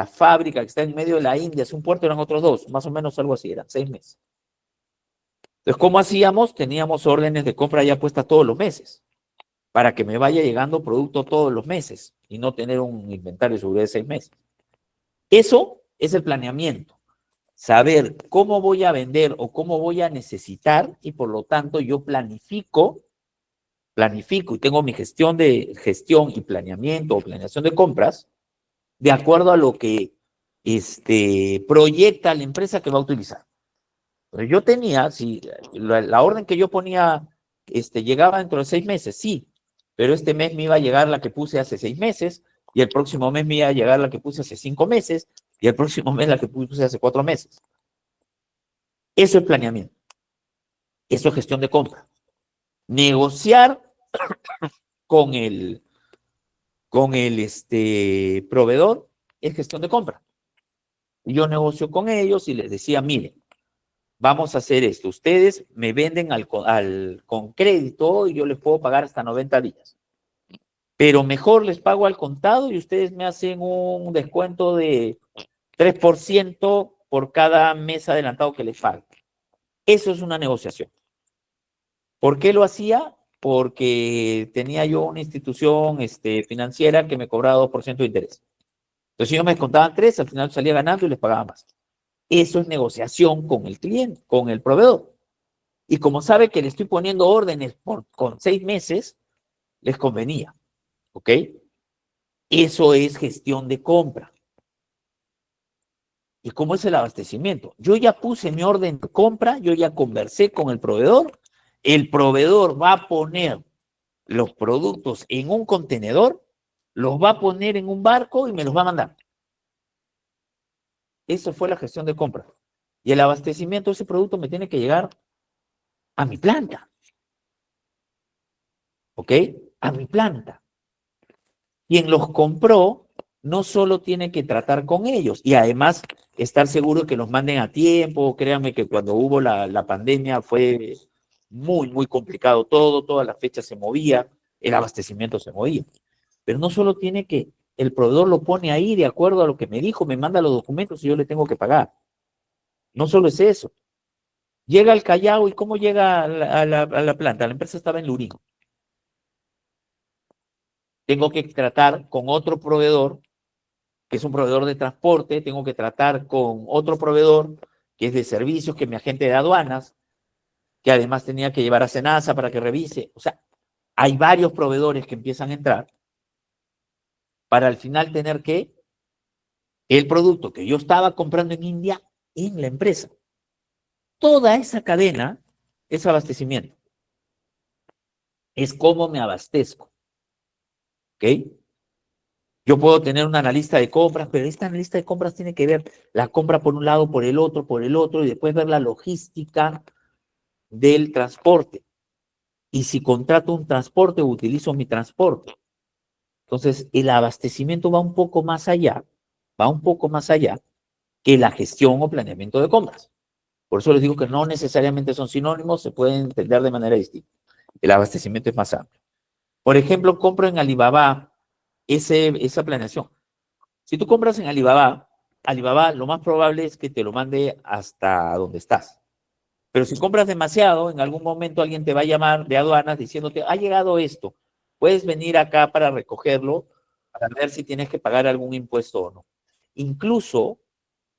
fábrica que está en medio de la India, es un puerto, eran otros 2, más o menos algo así, eran 6 meses. Entonces, ¿cómo hacíamos? Teníamos órdenes de compra ya puestas todos los meses, para que me vaya llegando producto todos los meses y no tener un inventario sobre de 6 meses. Eso es el planeamiento. Saber cómo voy a vender o cómo voy a necesitar y por lo tanto yo planifico y tengo mi gestión y planeamiento o planeación de compras de acuerdo a lo que proyecta la empresa que va a utilizar. Pero yo tenía, si la orden que yo ponía llegaba dentro de 6 meses, sí, pero este mes me iba a llegar la que puse hace 6 meses y el próximo mes me iba a llegar la que puse hace 5 meses y el próximo mes la que puse hace 4 meses. Eso es planeamiento. Eso es gestión de compra. Negociar con el proveedor es gestión de compra. Yo negocio con ellos y les decía, miren, vamos a hacer esto. Ustedes me venden con crédito y yo les puedo pagar hasta 90 días. Pero mejor les pago al contado y ustedes me hacen un descuento de 3% por cada mes adelantado que les pague. Eso es una negociación. ¿Por qué lo hacía? Porque tenía yo una institución financiera que me cobraba 2% de interés. Entonces, si ellos me descontaban 3, al final salía ganando y les pagaba más. Eso es negociación con el cliente, con el proveedor. Y como sabe que le estoy poniendo órdenes con 6 meses, les convenía. ¿Ok? Eso es gestión de compra. ¿Y cómo es el abastecimiento? Yo ya puse mi orden de compra, yo ya conversé con el proveedor va a poner los productos en un contenedor, los va a poner en un barco y me los va a mandar. Eso fue la gestión de compra. Y el abastecimiento de ese producto me tiene que llegar a mi planta. ¿Ok? A mi planta. Quien los compró no solo tiene que tratar con ellos y además estar seguro de que los manden a tiempo. Créanme que cuando hubo la pandemia fue muy, muy complicado todo, todas las fechas se movía, el abastecimiento se movía. Pero no solo tiene que, el proveedor lo pone ahí de acuerdo a lo que me dijo, me manda los documentos y yo le tengo que pagar. No solo es eso. Llega al Callao y ¿cómo llega a la planta? La empresa estaba en Lurín. Tengo que tratar con otro proveedor, que es un proveedor de transporte, tengo que tratar con otro proveedor, que es de servicios, que es mi agente de aduanas, que además tenía que llevar a Senasa para que revise. O sea, hay varios proveedores que empiezan a entrar para al final tener que el producto que yo estaba comprando en India en la empresa. Toda esa cadena es abastecimiento. Es cómo me abastezco. ¿Ok? Yo puedo tener una analista de compras, pero esta analista de compras tiene que ver la compra por un lado, por el otro, y después ver la logística del transporte. Y si contrato un transporte, utilizo mi transporte. Entonces, el abastecimiento va un poco más allá que la gestión o planeamiento de compras. Por eso les digo que no necesariamente son sinónimos, se pueden entender de manera distinta. El abastecimiento es más amplio. Por ejemplo, compro en Alibaba esa planeación. Si tú compras en Alibaba, lo más probable es que te lo mande hasta donde estás. Pero si compras demasiado, en algún momento alguien te va a llamar de aduanas diciéndote, ha llegado esto, puedes venir acá para recogerlo, para ver si tienes que pagar algún impuesto o no. Incluso,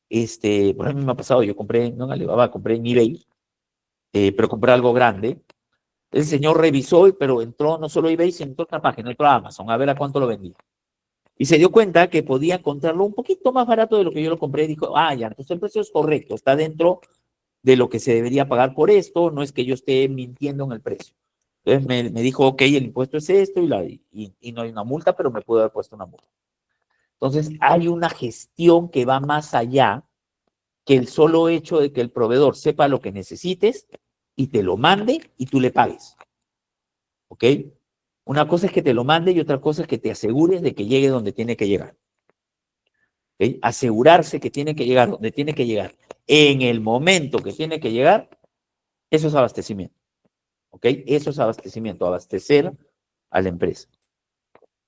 por ejemplo, me ha pasado, yo compré, no en Alibaba, compré en eBay, pero compré algo grande. El señor revisó, pero entró no solo a eBay, sino entró a otra página, entró a Amazon, a ver a cuánto lo vendía. Y se dio cuenta que podía encontrarlo un poquito más barato de lo que yo lo compré. Y dijo, ah, ya, entonces el precio es correcto, está dentro de lo que se debería pagar por esto, no es que yo esté mintiendo en el precio. Entonces me dijo, ok, el impuesto es esto y no hay una multa, pero me pudo haber puesto una multa. Entonces hay una gestión que va más allá que el solo hecho de que el proveedor sepa lo que necesites y te lo mande y tú le pagues. ¿Ok? Una cosa es que te lo mande y otra cosa es que te asegures de que llegue donde tiene que llegar. ¿Ok? Asegurarse que tiene que llegar donde tiene que llegar en el momento que tiene que llegar, eso es abastecimiento. ¿Ok? Eso es abastecimiento, abastecer a la empresa.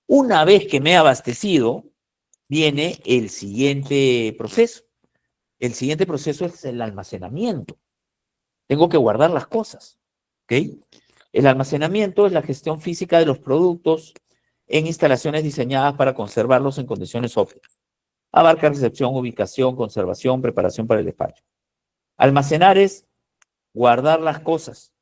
Una vez que me he abastecido, viene el siguiente proceso. El siguiente proceso es el almacenamiento. Tengo que guardar las cosas. ¿Ok? El almacenamiento es la gestión física de los productos en instalaciones diseñadas para conservarlos en condiciones óptimas. Abarca recepción, ubicación, conservación, preparación para el despacho. Almacenar es guardar las cosas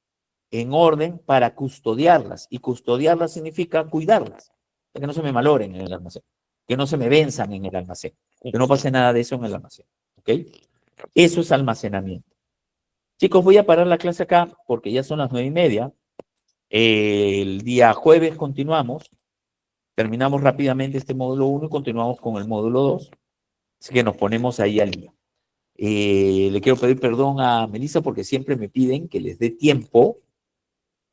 en orden para custodiarlas. Y custodiarlas significa cuidarlas, para que no se me maloren en el almacén, que no se me venzan en el almacén, que no pase nada de eso en el almacén. ¿Ok? Eso es almacenamiento. Chicos, voy a parar la clase acá porque ya son las 9:30. El día jueves continuamos. Terminamos rápidamente este módulo 1 y continuamos con el módulo 2. Así que nos ponemos ahí al día. Le quiero pedir perdón a Melissa porque siempre me piden que les dé tiempo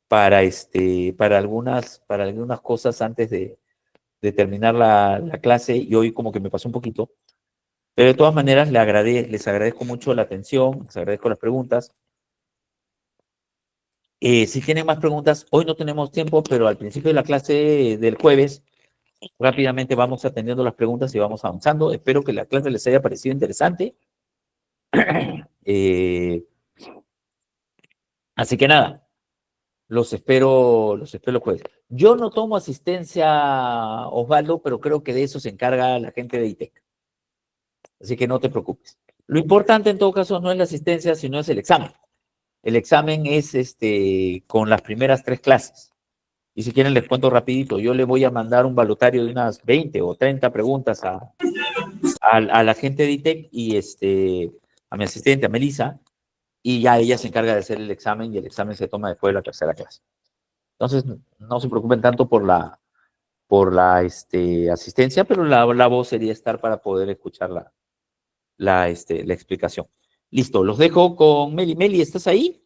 para algunas cosas antes de terminar la clase, y hoy como que me pasó un poquito. Pero de todas maneras les agradezco mucho la atención, les agradezco las preguntas. Si tienen más preguntas, hoy no tenemos tiempo, pero al principio de la clase del jueves, rápidamente vamos atendiendo las preguntas y vamos avanzando. Espero que la clase les haya parecido interesante. Así que nada, los espero el jueves. Yo no tomo asistencia, Osvaldo, pero creo que de eso se encarga la gente de ITEC. Así que no te preocupes. Lo importante en todo caso no es la asistencia, sino es el examen. El examen es con las primeras 3 clases. Y si quieren les cuento rapidito, yo le voy a mandar un balotario de unas 20 o 30 preguntas a la gente de ITEC y a mi asistente, a Melissa, y ya ella se encarga de hacer el examen y el examen se toma después de la 3ª clase. Entonces, no se preocupen tanto por la asistencia, pero la voz sería estar para poder escuchar la explicación. Listo, los dejo con Meli. Meli, ¿estás ahí?